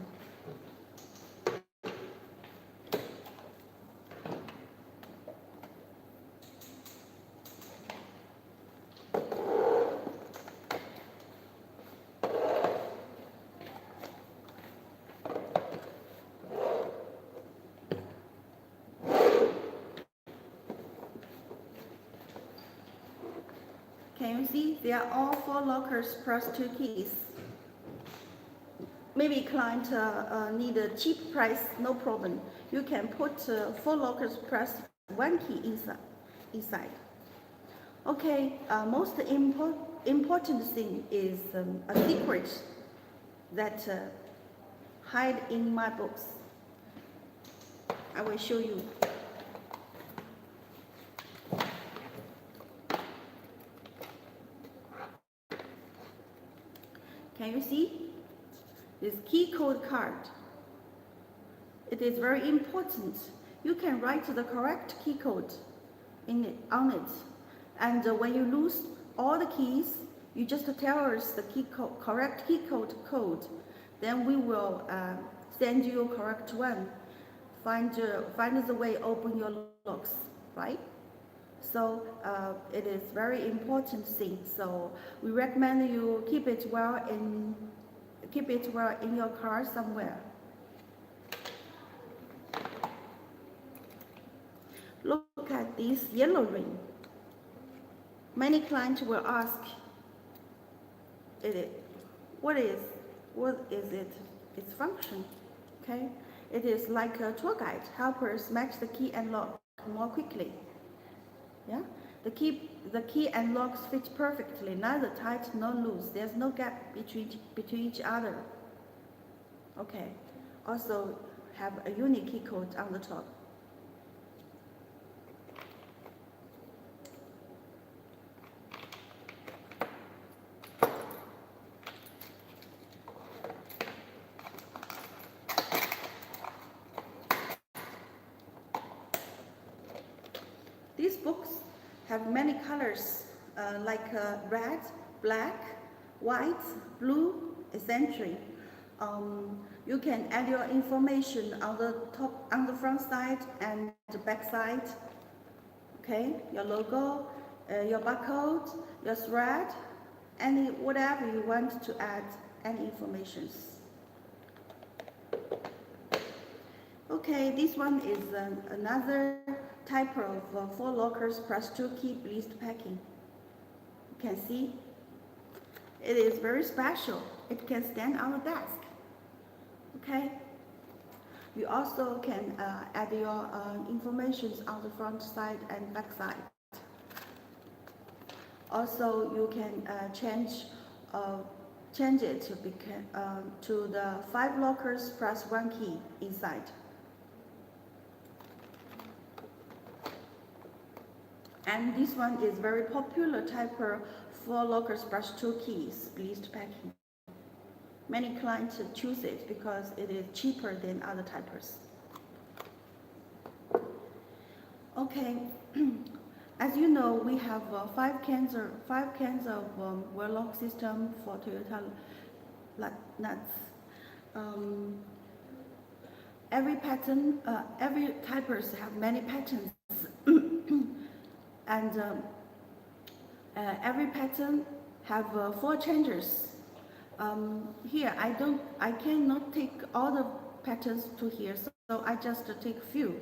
Can you see? They are all 4 lockers plus 2 keys. Maybe client need a cheap price, no problem. You can put 4 lockers plus 1 key inside. Okay, most important thing is a secret that hide in my books. I will show you. Can you see? This key code card. It is very important. You can write the correct key code on it. And when you lose all the keys, you just tell us the correct key code. Then we will send you a correct one. Find the way open your locks, right? So it is very important thing. So we recommend you keep it well in your car somewhere. Look at this yellow ring. Many clients will ask, what is it? Its function, okay? It is like a tour guide. Help us match the key and lock more quickly. Yeah, the key and locks fit perfectly, neither tight nor loose. There's no gap between each other. Okay, also have a unique key code on the top. These books have many colors like red, black, white, blue, etc. You can add your information on the front side and the back side. Okay, your logo, your barcode, your thread, whatever you want to add any information. Okay, this one is another type of 4 lockers plus 2 key blister packing. You can see it is very special. It can stand on the desk. Okay. You also can add your information on the front side and back side. Also, you can change it to the 5 lockers plus 1 key inside. And this one is very popular type of 4 lockers plus 2 keys blister packing. Many clients choose it because it is cheaper than other types. Okay, as you know, we have 5 cans of wheel lock system for Toyota nuts. Every pattern, every types have many patterns, and every pattern have 4 changes. Here I cannot take all the patterns to here, so I just take few.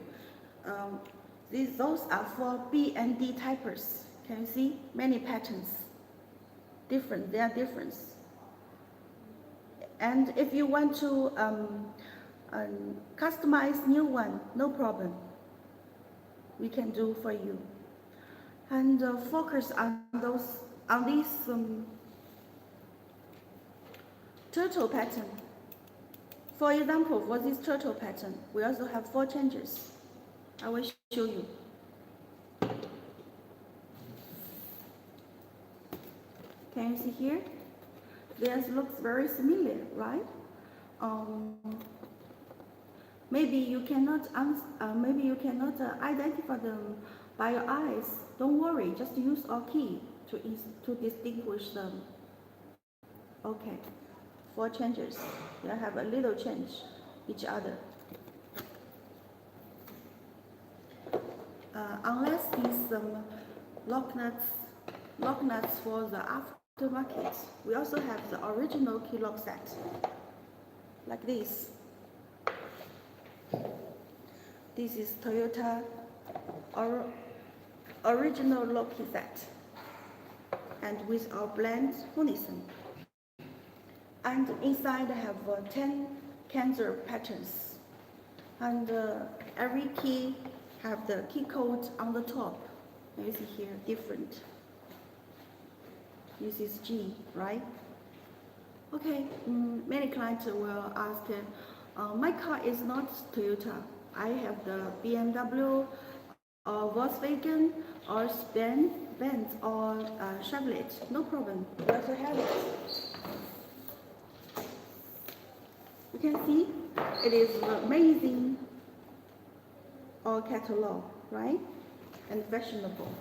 Those are for B and D typers. Can you see? Many patterns. Different, they are different. And if you want to customize new one, no problem. We can do for you. And focus on these turtle pattern. For example, for this turtle pattern, we also have 4 changes. I will show you. Can you see here? This looks very similar, right? Maybe you cannot identify them by your eyes. Don't worry, just use our key to distinguish them. Okay, 4 changes. They have a little change each other. Unless these lock nuts for the aftermarket, we also have the original key lock set, like this. This is Toyota original lock key set, and with our blend Unison. And inside I have 10 cancer patterns, and every key have the key code on the top. You see here, different. This is G, right? Okay, many clients will ask, my car is not Toyota. I have the BMW or Volkswagen or Benz or Chevrolet. No problem, we also have it. You can see it is amazing or catalog, right? And fashionable.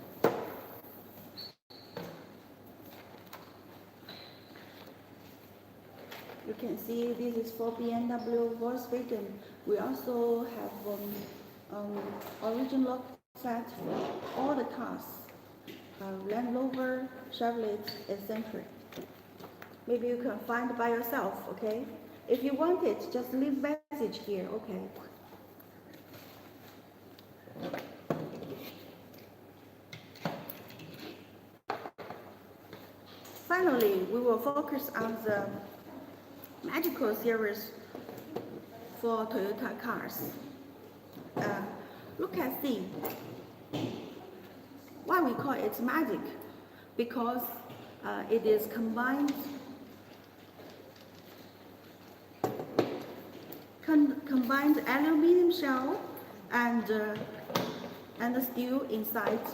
You can see this is for BMW, Volkswagen. We also have original lock set for all the cars. Land Rover, Chevrolet, etc. Maybe you can find by yourself, okay? If you want it, just leave message here, okay? Finally, we will focus on the magical series for Toyota cars. Look at this. Why we call it magic? Because it is combined aluminum shell and steel inside.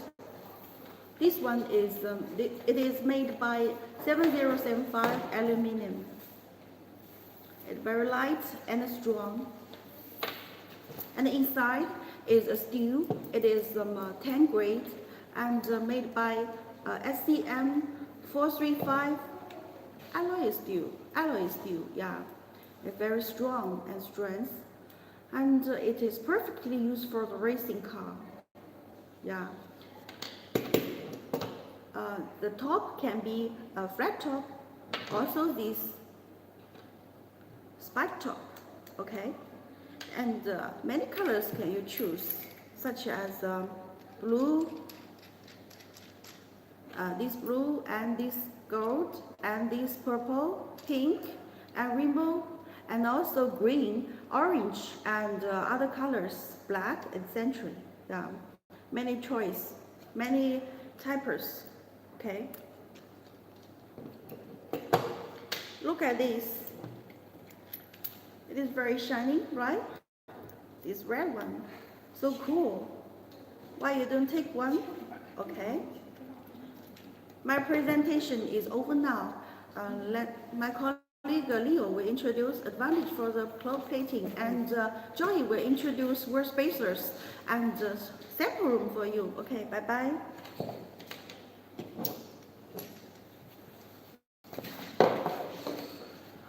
This one is it is made by 7075 aluminum. It's very light and strong. And inside is a steel. It is 10 grade and made by SCM 435 alloy steel. Yeah, it's very strong and strength, and it is perfectly used for the racing car. Yeah. The top can be a flat top, also this spike top, okay? And many colors can you choose, such as blue, this blue and this gold and this purple, pink and rainbow, and also green, orange and other colors, black, etc. Yeah, many choice, many types. Okay. Look at this. It is very shiny, right? This red one, so cool. Why you don't take one? Okay. My presentation is over now. Let my colleague Leo will introduce advantage for the cloth plating, and Joy will introduce wheel spacers and sample room for you. Okay, bye bye.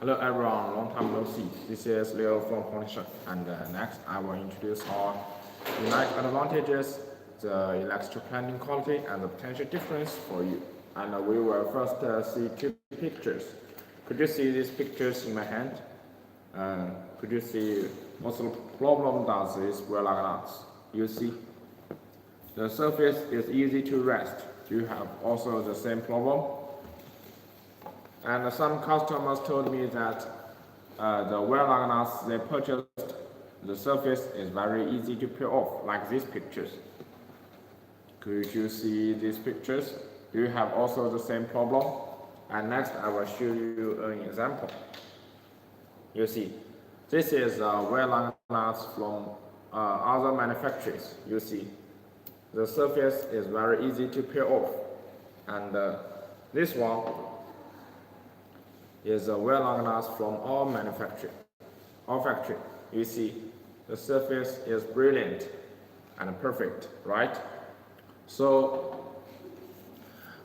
Hello everyone, long time no see. This is Leo from Foundation, and next I will introduce our unique advantages, the electrical planning quality, and the potential difference for you. And we will first see 2 pictures. Could you see these pictures in my hand? Could you see what's the problem does this wheel lug nuts? You see, the surface is easy to rest. Do you have also the same problem? And some customers told me that the wheel lug nuts they purchased, the surface is very easy to peel off, like these pictures. Could you see these pictures? Do you have also the same problem? And next I will show you an example. You see, this is wheel lug nuts from other manufacturers. You see, the surface is very easy to peel off. And this one is a wheel lug nuts from our manufacturer, our factory. You see, the surface is brilliant and perfect, right? So,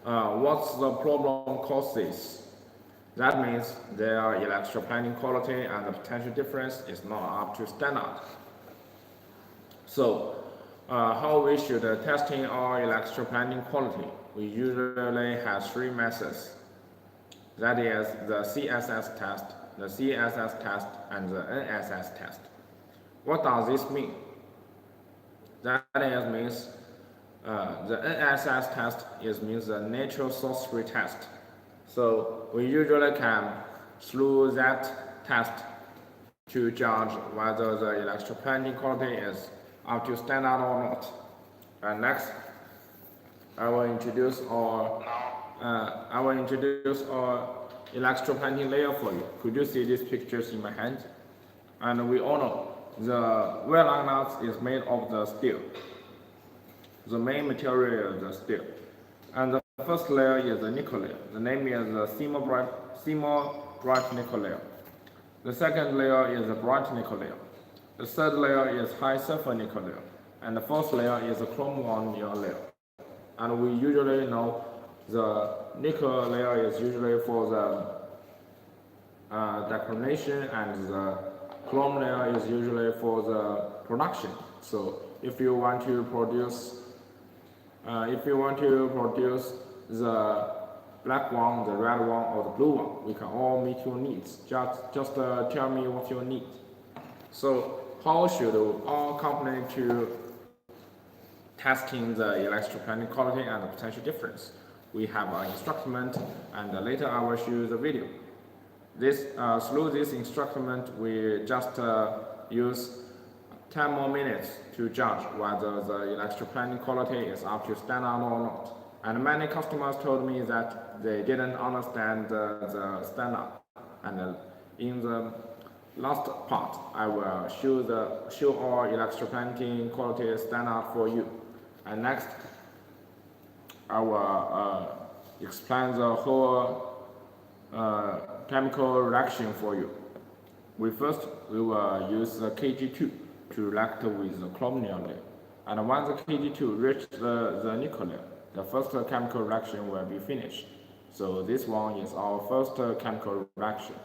what's the problem causes? That means their electroplaning quality and the potential difference is not up to standard. So, how we should testing our electroplaning quality? We usually have 3 methods. That is the CSS test, the CSS test, and the NSS test. What does this mean? That means the NSS test means the natural source free test. So we usually can through that test to judge whether the electroplaning quality is up to standard or not. And next, I will introduce our electroplaning layer for you. Could you see these pictures in my hand? And we all know the wheel lug nuts is made of the steel. The main material is the steel. And the first layer is the nickel layer. The name is the bright nickel layer. The second layer is the bright nickel layer. The third layer is high sulfur nickel layer. And the fourth layer is the chrome 1 layer. And we usually know the nickel layer is usually for the decoration, and the chrome layer is usually for the production. So if you want to produce the black one, the red one, or the blue one, we can all meet your needs. Just tell me what you need. So how should our company to testing the electroplaning quality and the potential difference? We have an instrument, and later I will show you the video. Through this instrument, we just use 10 more minutes to judge whether the electroplaning quality is up to standard or not. And many customers told me that they didn't understand the standard. And in the last part, I will show our electroplaning quality standard for you. And next, I will explain the whole chemical reaction for you. We will use the Kg2 to react with the chromium layer. And once the Kg2 reaches the nickel layer, the first chemical reaction will be finished. So this one is our first chemical reaction.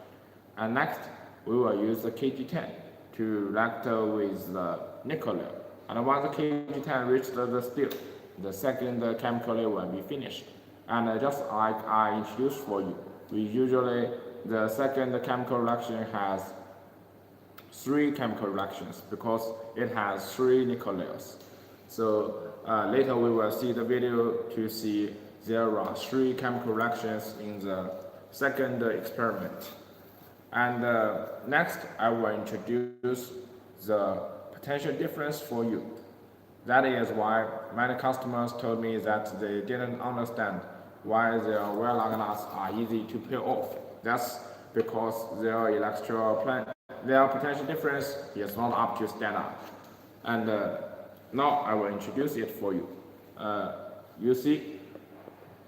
And next, we will use the Kg10 to react with the nickel layer. And once the Kg10 reaches the steel, the second chemical layer will be finished. And just like I introduced for you, the second chemical reaction has 3 chemical reactions because it has 3 nickel layers. So later we will see the video to see there are 3 chemical reactions in the second experiment. And next I will introduce the potential difference for you. That is why many customers told me that they didn't understand why their wheel lug nuts are easy to peel off. That's because their potential difference is not up to standard. And now I will introduce it for you. You see,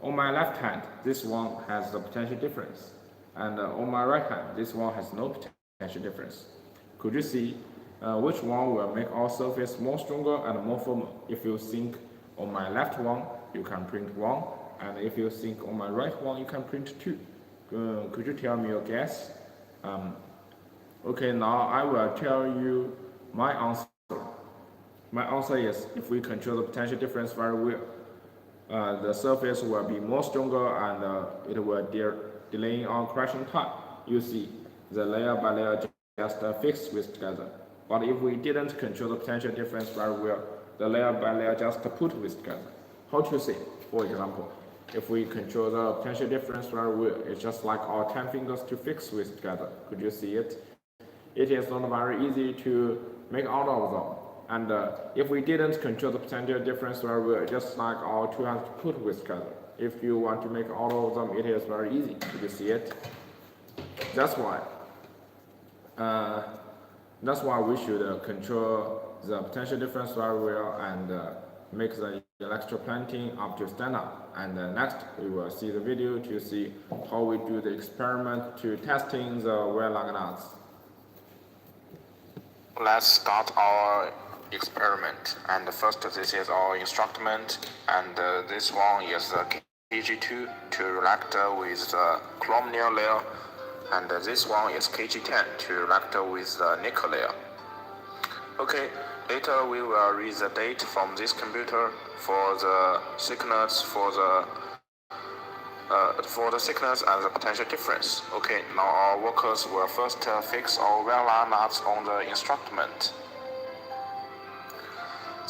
on my left hand, this one has the potential difference. And on my right hand, this one has no potential difference. Could you see which one will make our surface more stronger and more firm? If you think on my left one, you can print 1. And if you think on my right one, you can print 2. Could you tell me your guess? Okay, now I will tell you my answer. My answer is, if we control the potential difference very well, the surface will be more stronger and it will delay our crashing time. you see the layer by layer just fixed with together. But if we didn't control the potential difference very well, the layer by layer just put with together. How to say? For example, if we control the potential difference very well, it's just like our 10 fingers to fix with together. Could you see it? It is not very easy to make out of them. And if we didn't control the potential difference very well, just like our two hands to put with together. If you want to make out of them, it is very easy. Could you see it? That's why we should control the potential difference very well and make the electroplanting up to standard. And next we will see the video to see how we do the experiment to testing the wire nuts. Let's start our experiment. And first, this is our instrument, and this one is the KG2 to reactor with the chromium layer, and this one is KG10 to reactor with the nickel layer. Okay, later we will read the date from this computer for the thickness, for the thickness and the potential difference. Okay, now our workers will first fix our wire nuts on the instrument.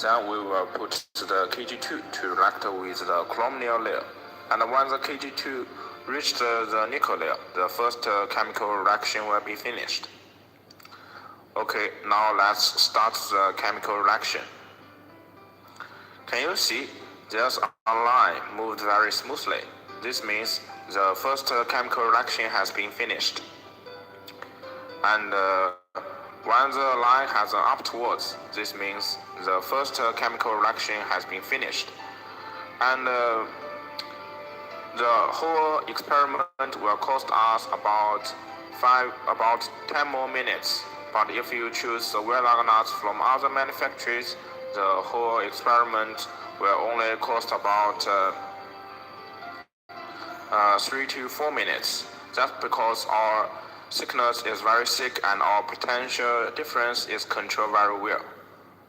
Then we will put the KG2 to reactor with the chromium layer. And when the KG2 reaches the nickel layer, the first chemical reaction will be finished. Okay, now let's start the chemical reaction. Can you see? There's a line moved very smoothly. This means the first chemical reaction has been finished. And when the line has an upwards, this means the first chemical reaction has been finished. And the whole experiment will cost us about 10 more minutes. But if you choose the wire nuts from other manufacturers, the whole experiment will only cost about 3 to 4 minutes. That's because our thickness is very thick and our potential difference is controlled very well.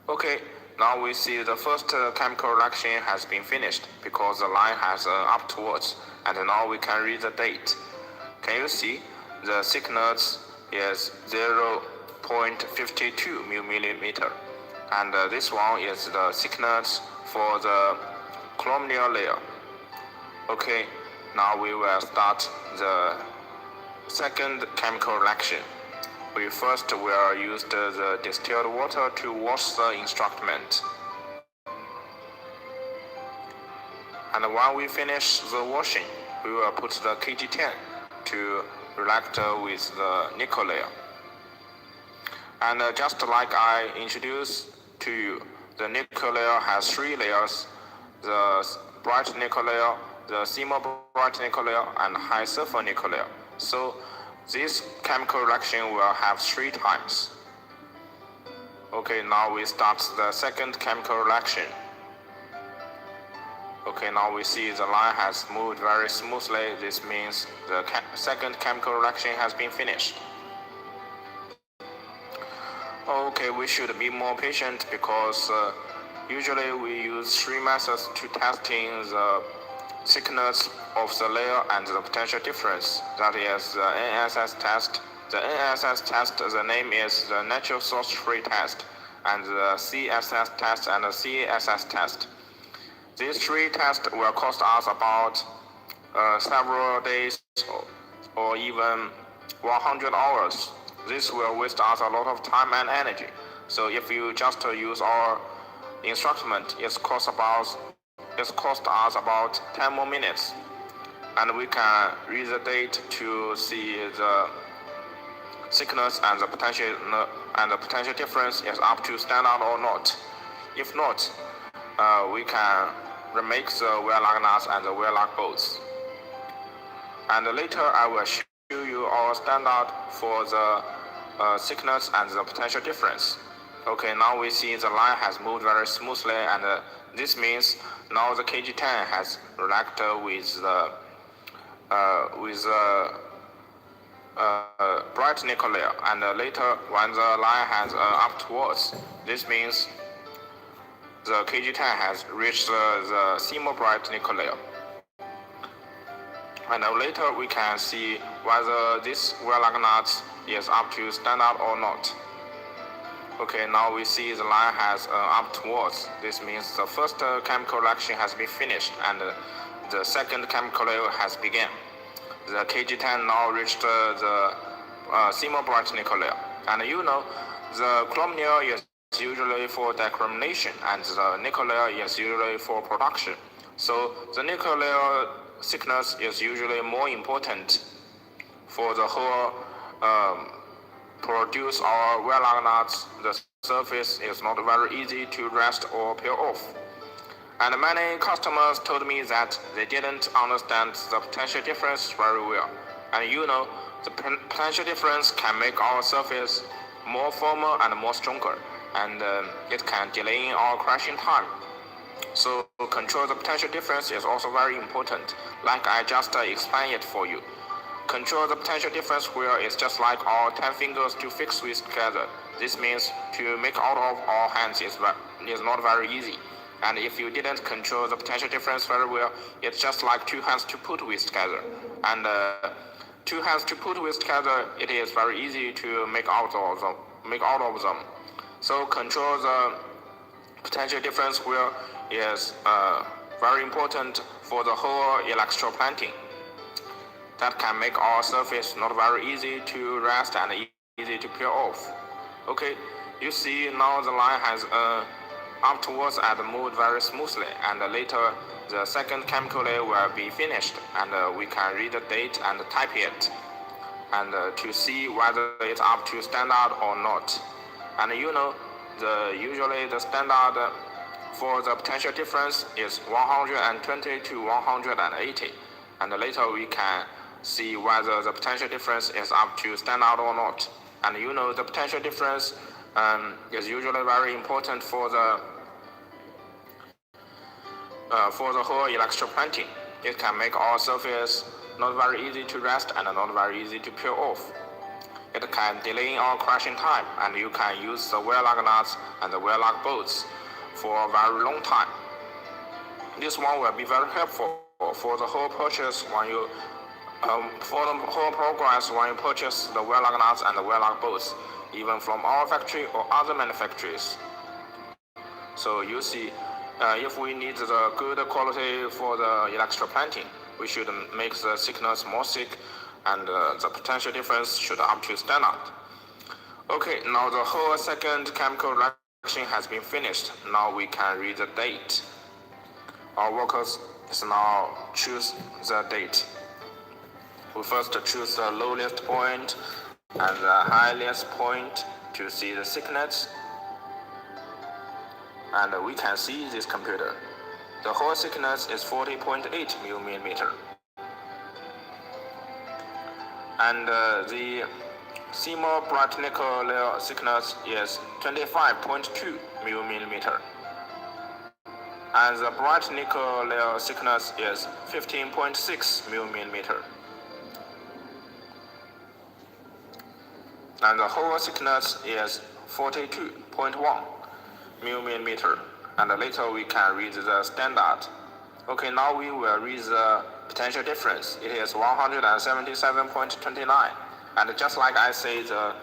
Okay, now we see the first chemical reaction has been finished because the line has upwards, and now we can read the date. Can you see? The thickness is 0.52 millimeter, and this one is the thickness for the chromium layer. Okay, now we will start the second chemical reaction. We first will use the distilled water to wash the instrument. And when we finish the washing, we will put the KG10 to react with the nickel layer. And just like I introduced to you, the nickel layer has 3 layers: the bright nickel layer, the semi-bright nickel layer, and high sulfur nickel layer. So this chemical reaction will have 3 times. Okay, now we start the second chemical reaction. Okay, now we see the line has moved very smoothly. This means the second chemical reaction has been finished. Okay, we should be more patient because usually we use 3 methods to testing the thickness of the layer and the potential difference. That is the NSS test. The NSS test, the name is the natural source free test, and the CSS test and the CASS test. These 3 tests will cost us about several days or even 100 hours. This will waste us a lot of time and energy. So if you just use our instrument, it costs us about 10 more minutes, and we can read the date to see the thickness and the potential difference is up to standard or not. If not, we can remake the wire nuts and the wire bolts. And later I will show you our standard for the thickness and the potential difference. Okay, now we see the line has moved very smoothly, and this means now the KG10 has reacted with the bright nickel layer, and later when the line has upwards, this means the KG10 has reached the semi-bright nickel layer. And later we can see whether this wheel-like nut is up to standard or not. Okay, now we see the line has up towards. This means the first chemical reaction has been finished and the second chemical layer has begun. The Kg10 now reached the semi-bright nickel layer. And you know, the chromium layer is usually for decrimination and the nickel layer is usually for production. So the nickel layer thickness is usually more important for the whole produce our wheel-like nuts. The surface is not very easy to rest or peel off. And many customers told me that they didn't understand the potential difference very well. And you know, the potential difference can make our surface more firmer and more stronger, and it can delay our crushing time. So control the potential difference is also very important, like I just explained it for you. Control the potential difference where it's just like our 10 fingers to fix with together. This means to make out of our hands is not very easy. And if you didn't control the potential difference very well, it's just like 2 hands to put with together. And 2 hands to put with together, it is very easy to make out of them. So control the potential difference where is very important for the whole electroplating. That can make our surface not very easy to rest and easy to peel off. Okay, you see now the line has up towards and moved very smoothly, and later the second chemical layer will be finished, and we can read the date and type it, and to see whether it's up to standard or not. And you know, usually the standard for the potential difference is 120 to 180, and later we can see whether the potential difference is up to standard or not. And you know, the potential difference is usually very important for the whole electroplating. It can make our surface not very easy to rest and not very easy to peel off. It can delay our crushing time, and you can use the wheel-like nuts and the wheel-like bolts for a very long time. This one will be very helpful for the whole purchase when you for the whole progress when you purchase the wheel-like nuts and the wheel-like bolts, even from our factory or other manufacturers. So you see, if we need the good quality for the electroplating, we should make the thickness more thick, and the potential difference should up to standard. Okay, now the whole second chemical reaction has been finished. Now we can read the date. Our workers is now choose the date. We first choose the lowest point and the highest point to see the thickness. And we can see this computer. The whole thickness is 40.8 millimeter. And the semi-bright nickel layer thickness is 25.2 millimeter. And the bright nickel layer thickness is 15.6 millimeter. And the whole thickness is 42.1 millimeter. And later we can read the standard. Okay, now we will read the potential difference. It is 177.29. And just like I say, the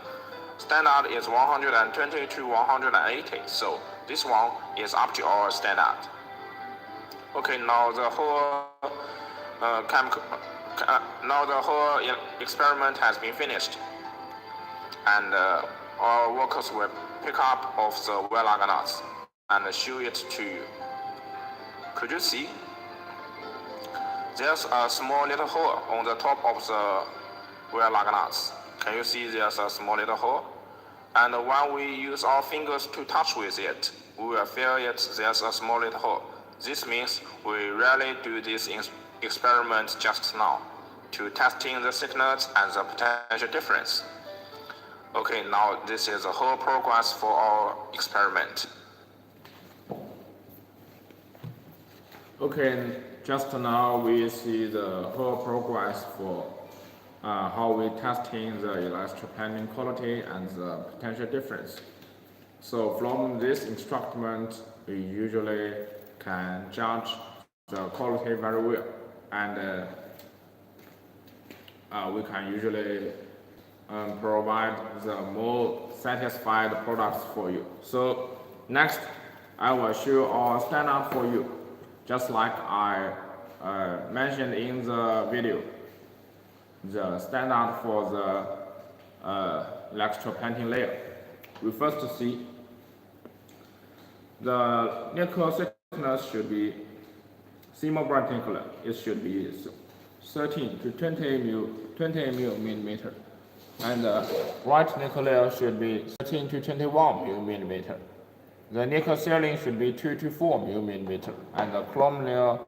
standard is 120 to 180. So this one is up to our standard. Okay, now the whole experiment has been finished, and our workers will pick up of the wheel-like nuts and show it to you. Could you see? There's a small little hole on the top of the wheel-like nuts. Can you see there's a small little hole? And when we use our fingers to touch with it, we will feel it there's a small little hole. This means we rarely do this experiment just now to testing the thickness and the potential difference. Okay, now this is the whole progress for our experiment. Okay, just now we see the whole progress for how we testing the electroplating quality and the potential difference. So from this instrument, we usually can judge the quality very well, and we can usually provide the more satisfied products for you. So next, I will show our standard for you, just like I mentioned in the video. The standard for the electroplating layer. We first see the nickel thickness should be CMOS bright nickel. It should be 13 to 20 millimeter, and the bright nickel layer should be 13 to 21 millimeter. The nickel sealing should be 2 to 4 millimeter, and the chrome layer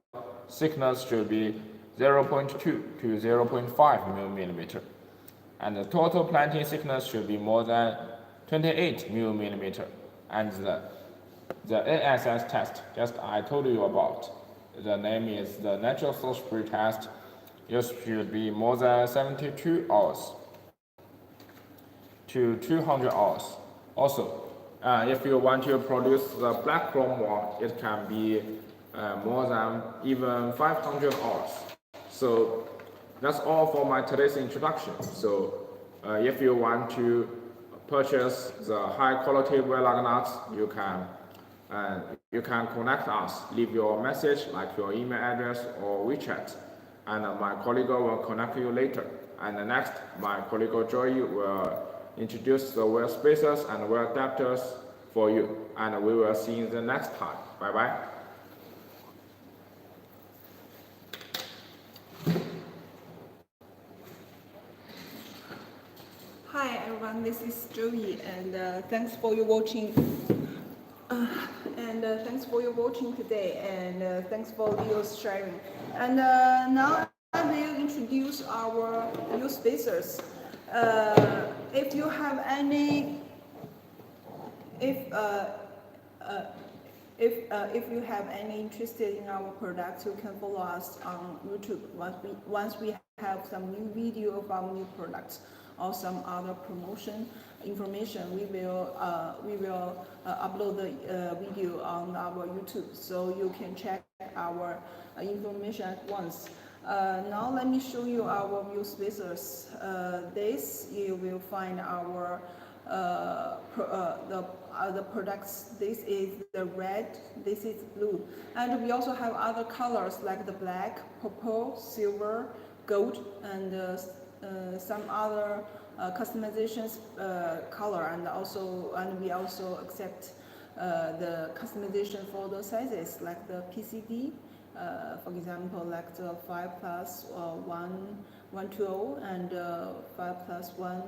thickness should be 0.2 to 0.5 millimeter, and the total planting thickness should be more than 28 millimeter. And the ASS test, just I told you about, the name is the natural source free test. It should be more than 72 hours to 200 hours. Also, if you want to produce the black chrome one, it can be more than even 500 hours. So that's all for my today's introduction. So if you want to purchase the high quality wheel nuts, you can connect us, leave your message like your email address or WeChat, and my colleague will connect you later. And next, my colleague Joy will introduce the wheel spacers and wheel adapters for you, and we will see you the next time. Bye bye. Hi everyone, this is Joey, and thanks for your watching. Thanks for your watching today, and thanks for your sharing. And now I will introduce our wheel spacers. If you have any, if you have any interested in our products, you can follow us on YouTube. Once we have some new video of our new products or some other promotion information, we will upload the video on our YouTube, so you can check our information at once. Now let me show you our wheel spacers. This you will find our the products. This is the red, this is blue, and we also have other colors like the black, purple, silver, gold, and some other customizations color, and we also accept the customization for the sizes like the PCD, for example, like the 5+1 and 5+1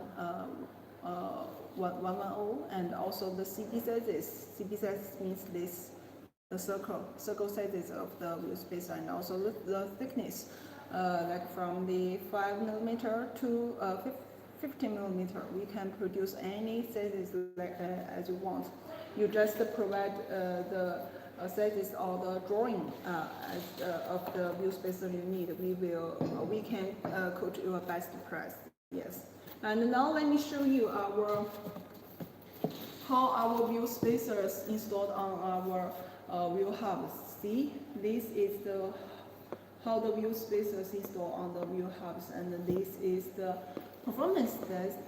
110, and also the CB sizes. CB sizes means this the circle sizes of the wheel spacer, and also the thickness, like from the 5 millimeter to 15 millimeter. We can produce any sizes like, as you want. You just provide the sizes or the drawing of the wheel spacer you need. We can quote you a best price. Yes. And now let me show you how our wheel spacers installed on our wheel hubs. See, this is how the wheel spacers installed on the wheel hubs, and this is the performance test,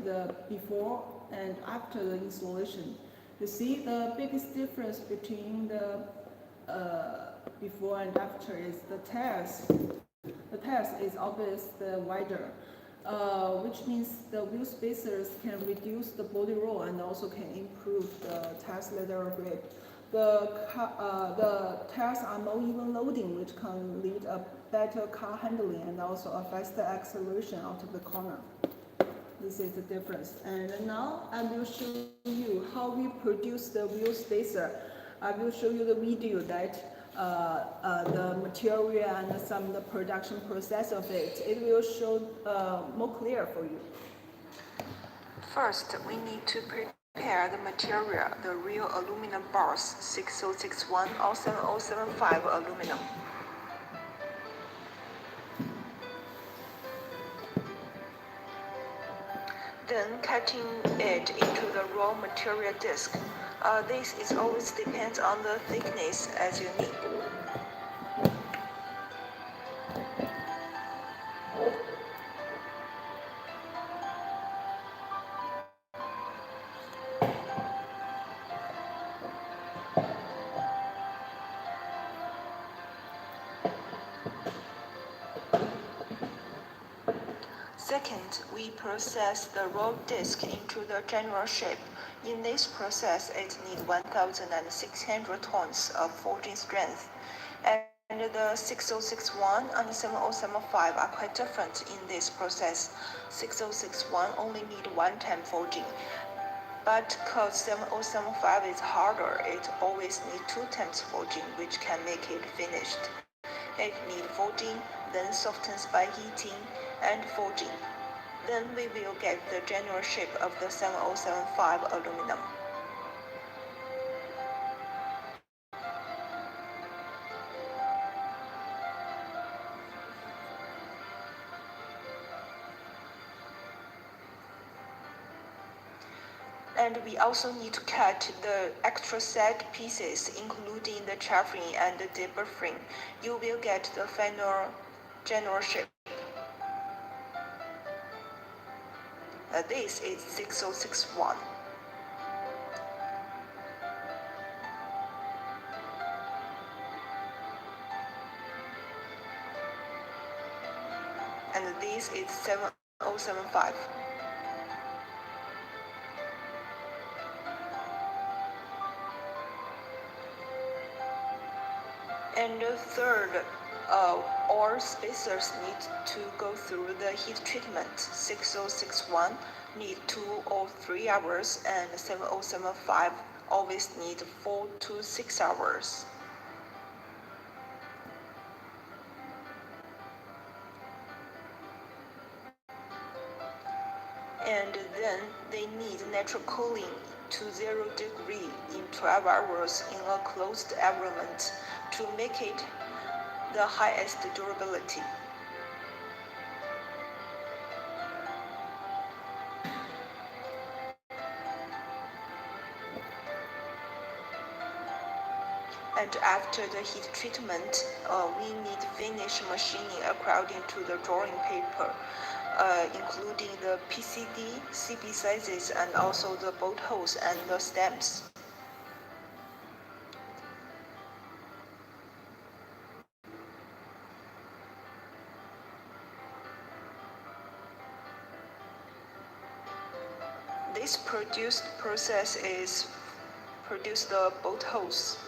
the before and after the installation. You see the biggest difference between the before and after is the tires. The tires is obviously wider, which means the wheel spacers can reduce the body roll and also can improve the tires leather grip. The tires are more even loading, which can lead a better car handling and also a faster acceleration out of the corner. This is the difference. And now I will show you how we produce the wheel spacer. I will show you the video that the material and some of the production process of it. It will show more clear for you. First, we need to prepare the material, the real aluminum bars, 6061 or 7075 aluminum. Then cutting it into the raw material disc. This is always depends on the thickness as you need. Second, we process the raw disc into the general shape. In this process, it needs 1,600 tons of forging strength. And the 6061 and 7075 are quite different in this process. 6061 only need one time forging, but because 7075 is harder, it always needs two times forging, which can make it finished. It needs forging, then softens by heating, and forging. Then we will get the general shape of the 7075 aluminum. And we also need to cut the extra sag pieces, including the chamfering and the debuffering. You will get the final general shape. This is 6061. And this is 7075. And the third, all spacers need to go through the heat treatment. 6061 need 2 or 3 hours, and 7075 always need 4 to 6 hours. And then they need natural cooling to 0 degree in 12 hours in a closed environment to make it the highest durability. And after the heat treatment, we need finish machining according to the drawing paper, including the PCD, CB sizes, and also the bolt holes and the stamps. This produced process is produce the bolt holes.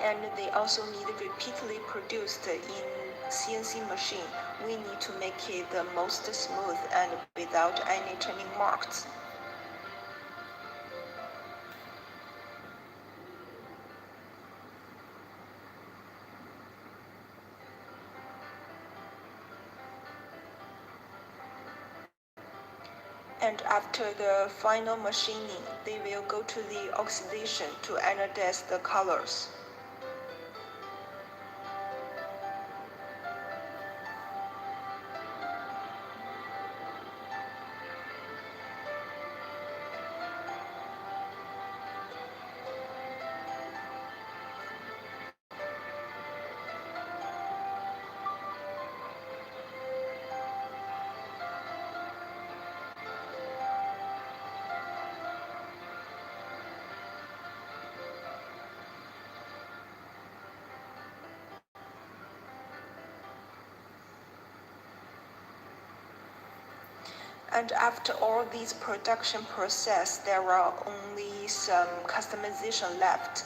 And they also need repeatedly produced in CNC machine. We need to make it the most smooth and without any turning marks. And after the final machining, they will go to the oxidation to anodize the colors. And after all these production process, there are only some customization left,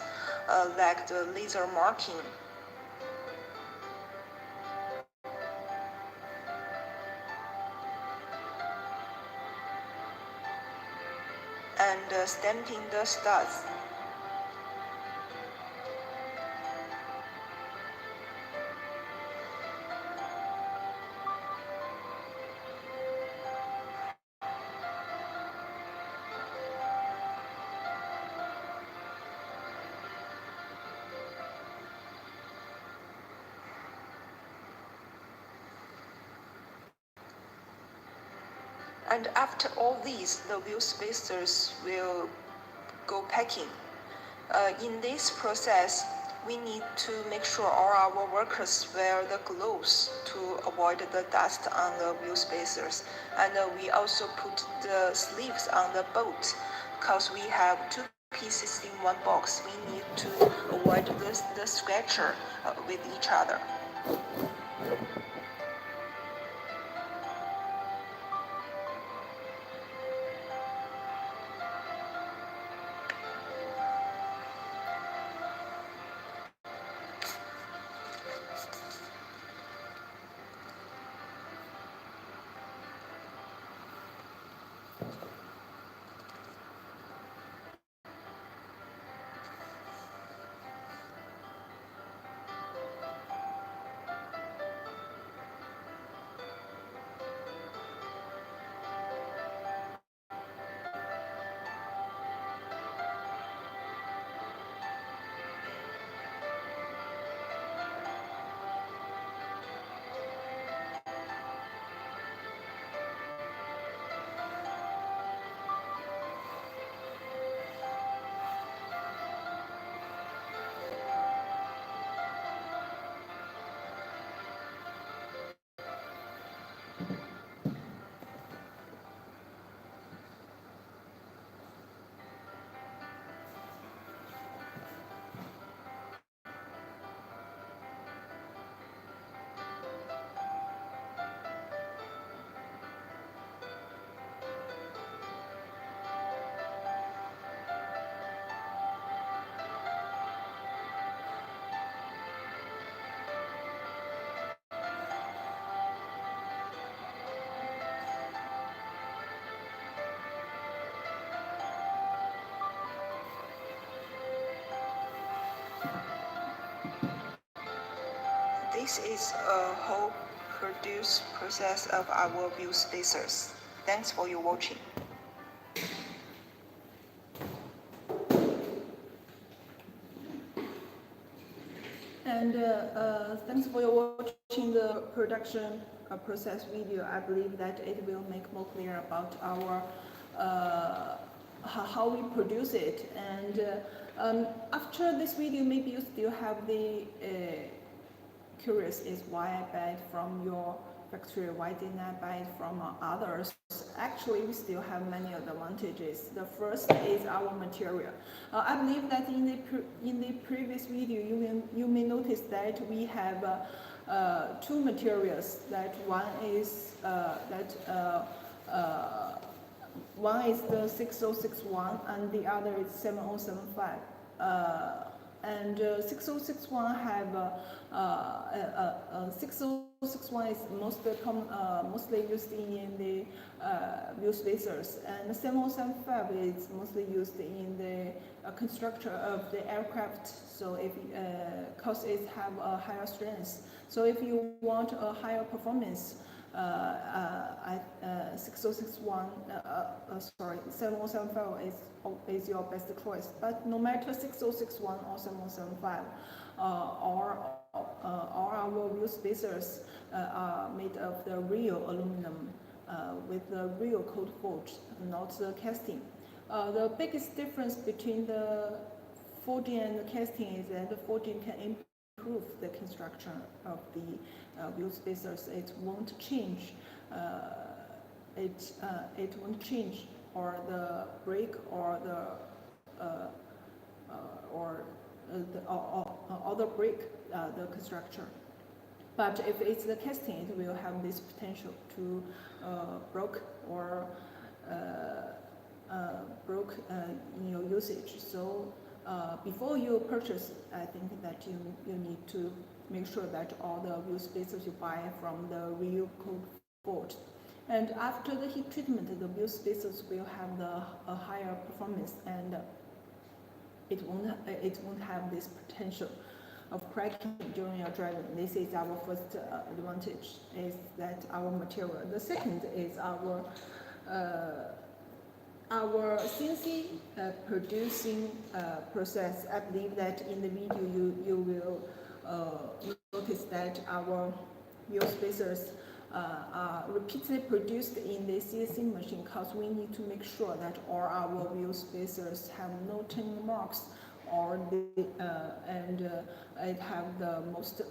like the laser marking. And stamping the studs. And after all these, the wheel spacers will go packing. In this process, We need to make sure all our workers wear the gloves to avoid the dust on the wheel spacers. And we also put the sleeves on the bolt because we have two pieces in one box. We need to avoid the scratcher with each other. This is a whole produce process of our wheel spacers. Thanks for your watching. And thanks for your watching the production process video. I believe that it will make more clear about our how we produce it. And after this video, maybe you still have the curious is why I buy it from your factory, why didn't I buy it from others? Actually, we still have many advantages. The first is our material. I believe that in the previous video, you may notice that we have two materials. That one is one is the 6061 and the other is 7075. And 6061 have 6061 is mostly used in the wheel spacers, and 7075 is mostly used in the construction of the aircraft. So if cause it have a higher strength. So if you want a higher performance, 6061, sorry, 7075 is your best choice. But no matter 6061 or 7075, all our wheel spacers are made of the real aluminum with the real cold forge, not the casting. The biggest difference between the forging and the casting is that the forging can improve the construction of the wheel spacers. It won't change. It won't change, or the brake, or the brake, the construction. But if it's the casting, it will have this potential to broke or broke in your usage. So before you purchase, I think that you need to make sure that all the wheel spacers you buy from the real cold forge. And after the heat treatment, the wheel spacers will have a higher performance, and it won't have this potential of cracking during your driving. This is our first advantage, is that our material. The second is our CNC producing process. I believe that in the video you will notice that our wheel spacers are repeatedly produced in the CNC machine, because we need to make sure that all our wheel spacers have no turning marks or it have the most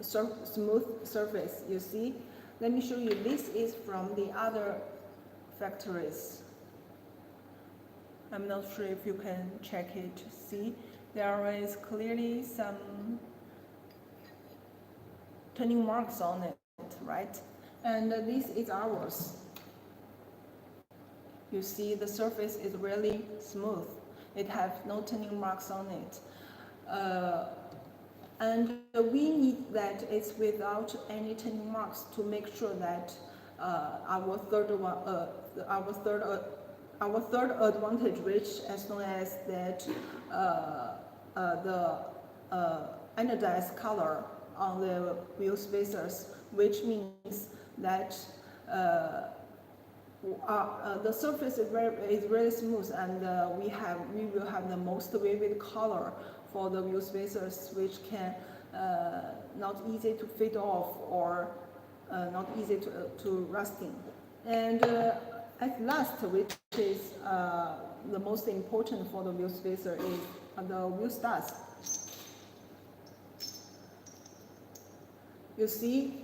smooth surface. You see, let me show you. This is from the other factories. I'm not sure if you can check it. See, there is clearly some turning marks on it, right? And this is ours. You see, the surface is really smooth. It has no turning marks on it. And we need that it's without any turning marks to make sure that our third advantage reach, as long as that the anodized color on the wheel spacers, which means that the surface is very smooth, and we will have the most vivid color for the wheel spacers, which can not easy to fade off or not easy to rusting. And at last, which is the most important for the wheel spacer, is the wheel studs. You see,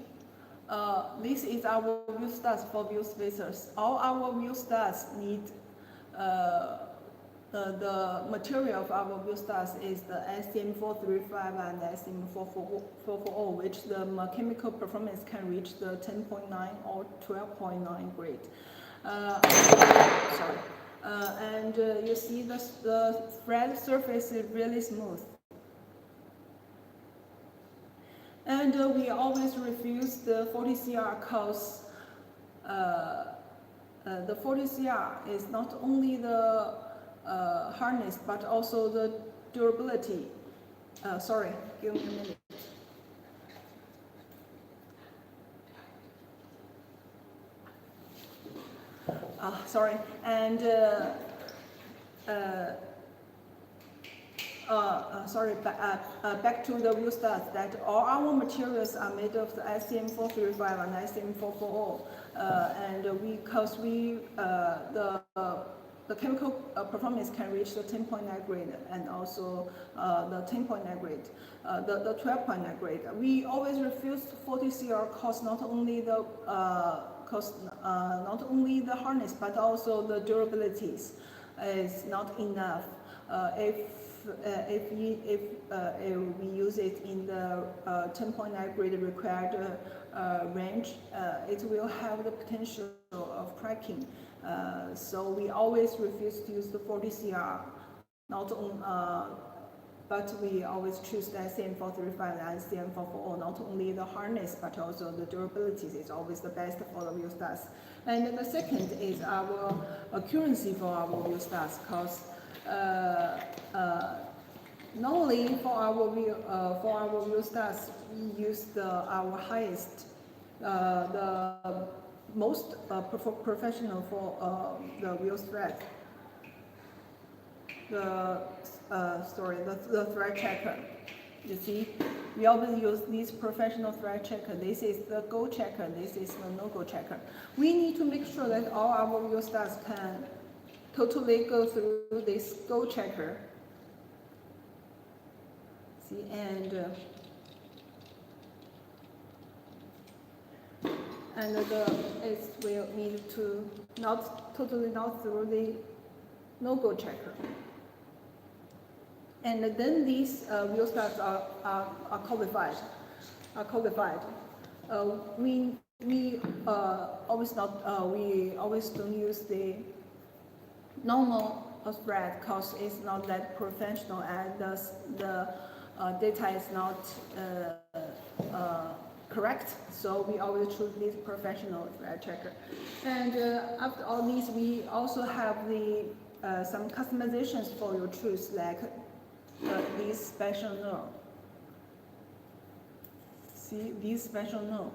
this is our wheel studs for wheel spacers. All our wheel studs need the material of our wheel studs is the STM435 and STM440, which the chemical performance can reach the 10.9 or 12.9 grade. And you see the thread surface is really smooth. And we always refuse the 40 CR because the 40 CR is not only the hardness but also the durability. Sorry, give me a minute. Sorry, and back to the wheel studs, that all our materials are made of the STM435 and STM440, and because the chemical performance can reach the 10.9 grade and also the 10.9 grade, the 12.9 grade. We always refuse 40 CR cause not only the hardness but also the durabilities is not enough. If we use it in the 10.9 grade required range, it will have the potential of cracking. So we always refuse to use the 40 CR, but we always choose the STM435 and STM440. Not only the hardness but also the durability is always the best for the wheel studs. And the second is our accuracy for our wheel studs, because normally for our wheel studs we use our highest, the most professional for the wheel thread. The thread checker. You see, we always use this professional thread checker. This is the go checker. This is the no-go checker. We need to make sure that all our wheel studs can totally go through this go checker. See, and it will need to not through the no-go checker. And then these wheel studs are qualified. We always don't use the normal thread because it's not that professional, and the data is not correct. So we always choose this professional thread checker. And after all these, we also have the some customizations for your choice, like these special node. See, these special node.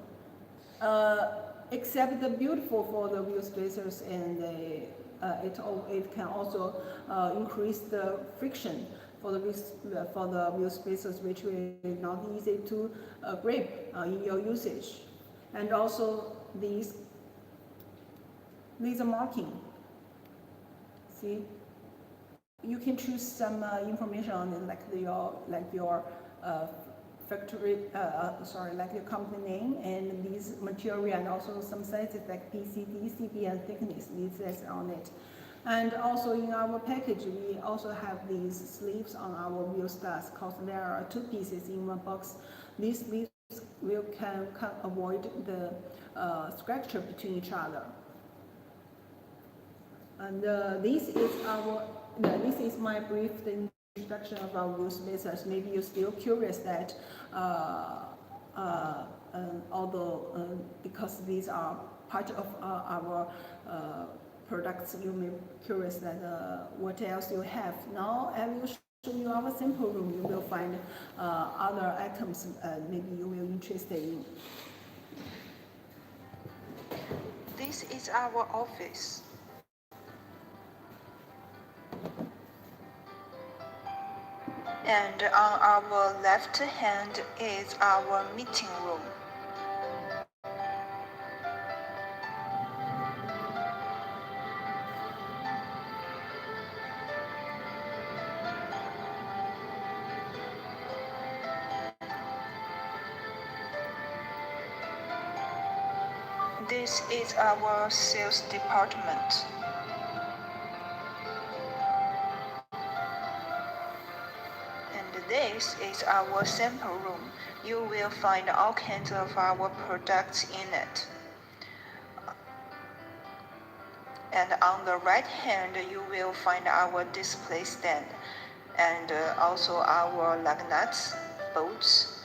Except the beautiful for the wheel spacers, and it can also increase the friction for the wheel spacers, which is not easy to grip in your usage. And also these are marking. See, you can choose some information on it, like your factory, like your company name and these material, and also some sizes like PCD, CB, and thickness. These says on it. And also in our package, we also have these sleeves on our wheel studs, because there are 2 pieces in one box. These sleeves can avoid the scratch between each other. And this is my brief introduction of our wheel spacers. Maybe you're still curious that, although because these are part of our products, you may be curious that what else you have. Now I will show you our sample room. You will find other items maybe you will be interested in. This is our office. And on our left hand is our meeting room. This is our sales department. And this is our sample room. You will find all kinds of our products in it. And on the right hand, you will find our display stand, and also our lug nuts, bolts,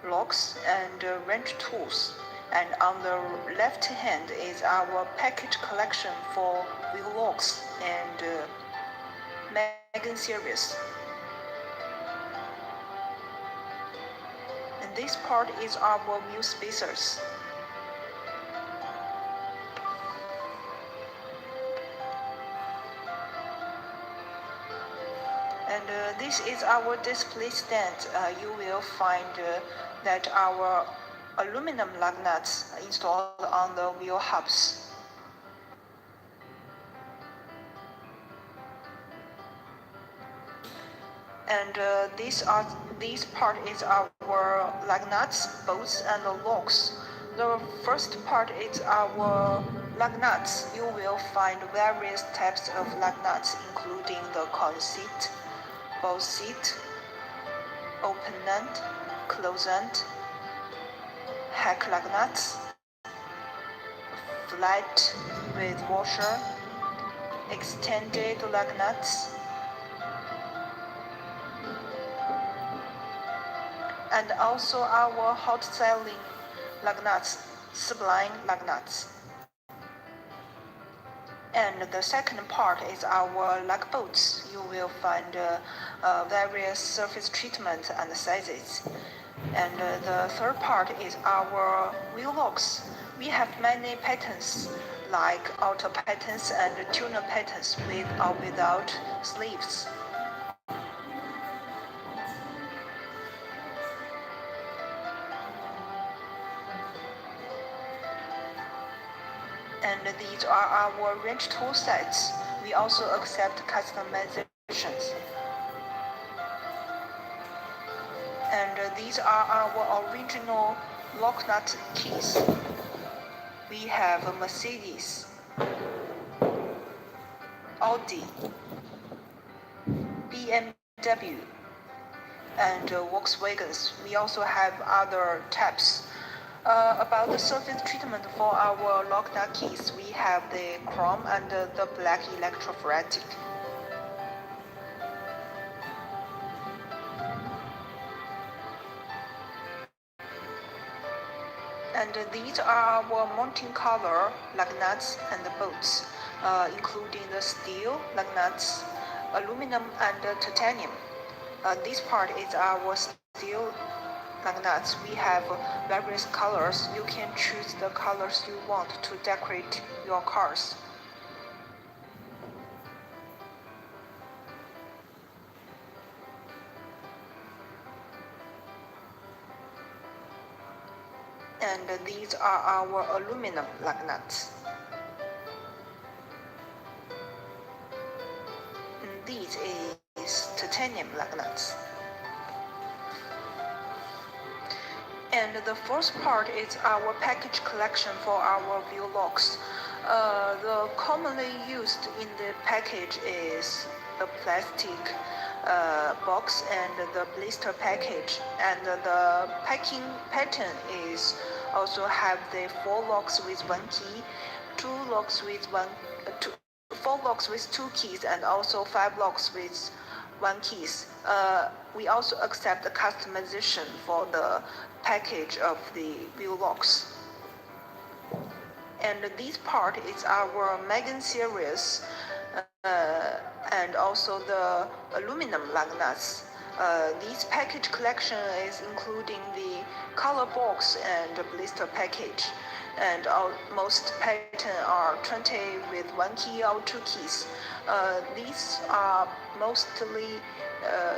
locks, and wrench tools. And on the left hand is our package collection for wheel locks and Megan series. And this part is our wheel spacers. And this is our display stand. You will find that our aluminum lug nuts installed on the wheel hubs. And this part is our lug nuts, bolts, and locks. The first part is our lug nuts. You will find various types of lug nuts, including the cone seat, ball seat, open end, close end, hack lug nuts, flat with washer, extended lug nuts, and also our hot selling lug nuts, sublime lug nuts. And the second part is our lug bolts. You will find various surface treatment and sizes. And the third part is our wheel locks. We have many patterns like auto patterns and tuner patterns with or without sleeves. And these are our wrench tool sets. We also accept customizations. And these are our original lock nut keys. We have a Mercedes, Audi, BMW, and Volkswagens. We also have other types. About the surface treatment for our lock nut keys, we have the chrome and the black electrophoretic. And these are our mounting cover lug nuts and bolts, including the steel lug nuts, aluminum, and titanium. This part is our steel lug nuts. We have various colors. You can choose the colors you want to decorate your cars. And these are our aluminum lug nuts. And this is titanium lug nuts. And the first part is our package collection for our wheel locks. The commonly used in the package is the plastic box and the blister package. And the packing pattern is also have the 4 locks with 1 key, 2 locks with 4 locks with 2 keys, and also 5 locks with 1 keys. We also accept the customization for the package of the wheel locks. And this part is our Megan series and also the aluminum lug nuts. This package collection is including the color box and blister package. And most patterns are 20 with 1 key or 2 keys. These are mostly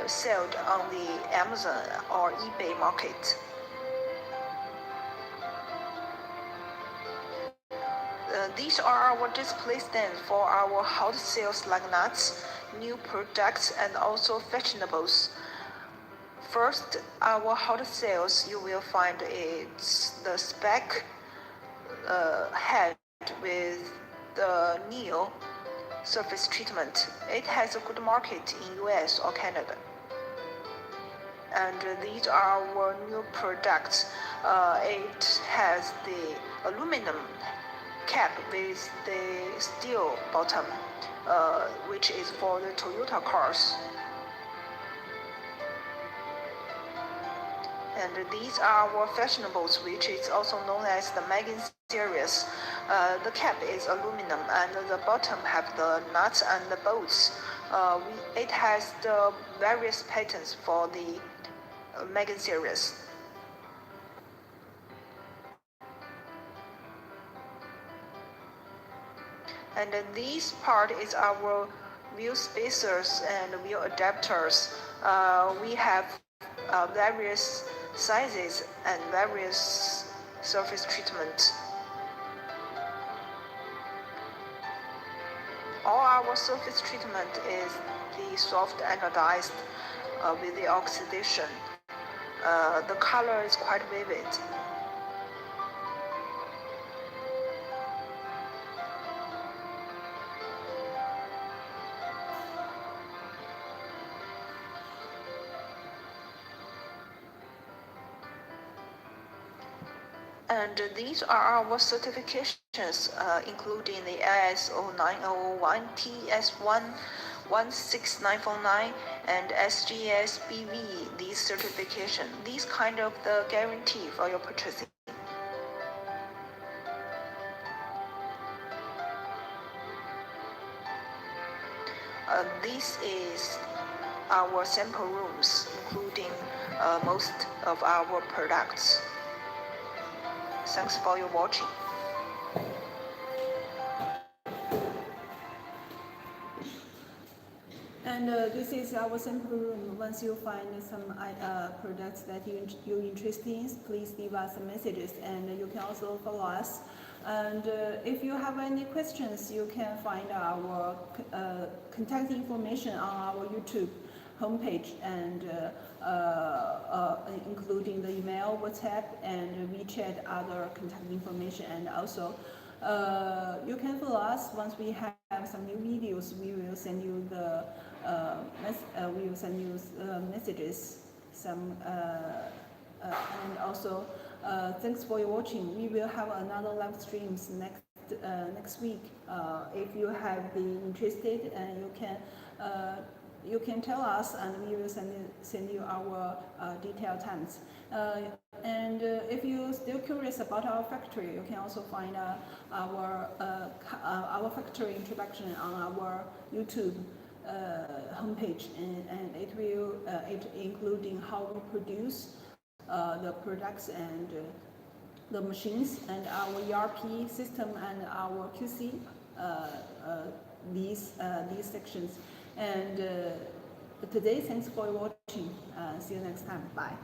sold on the Amazon or eBay market. These are our display stands for our hot sales lug nuts, new products, and also fashionables. First, our hot sales, you will find it's the spec head with the neo surface treatment. It has a good market in US or Canada. And these are our new products. It has the aluminum cap with the steel bottom, which is for the Toyota cars. And these are our fashionables, which is also known as the Megan series. The cap is aluminum, and the bottom have the nuts and the bolts. It has the various patterns for the Megan series. And this part is our wheel spacers and wheel adapters. We have various sizes and various surface treatment. All our surface treatment is the soft anodized with the oxidation. The color is quite vivid. And these are our certifications, including the ISO 9001, TS1 16949, and SGS BV. These certification, these kind of the guarantee for your purchasing. This is our sample rooms, including most of our products. Thanks for your watching. And this is our sample room. Once you find some products that you're interested in, please leave us messages, and you can also follow us. And if you have any questions, you can find our contact information on our YouTube homepage, and including the email, WhatsApp, and WeChat, other contact information. And also you can follow us. Once we have some new videos, we will send you the messages. And also thanks for your watching. We will have another live streams next week. If you have been interested, and you can tell us, and we will send you our detailed times. And if you're still curious about our factory, you can also find our factory introduction on our YouTube homepage, and it including how we produce the products and the machines, and our ERP system, and our QC, these sections. And today, thanks for watching. See you next time. Bye.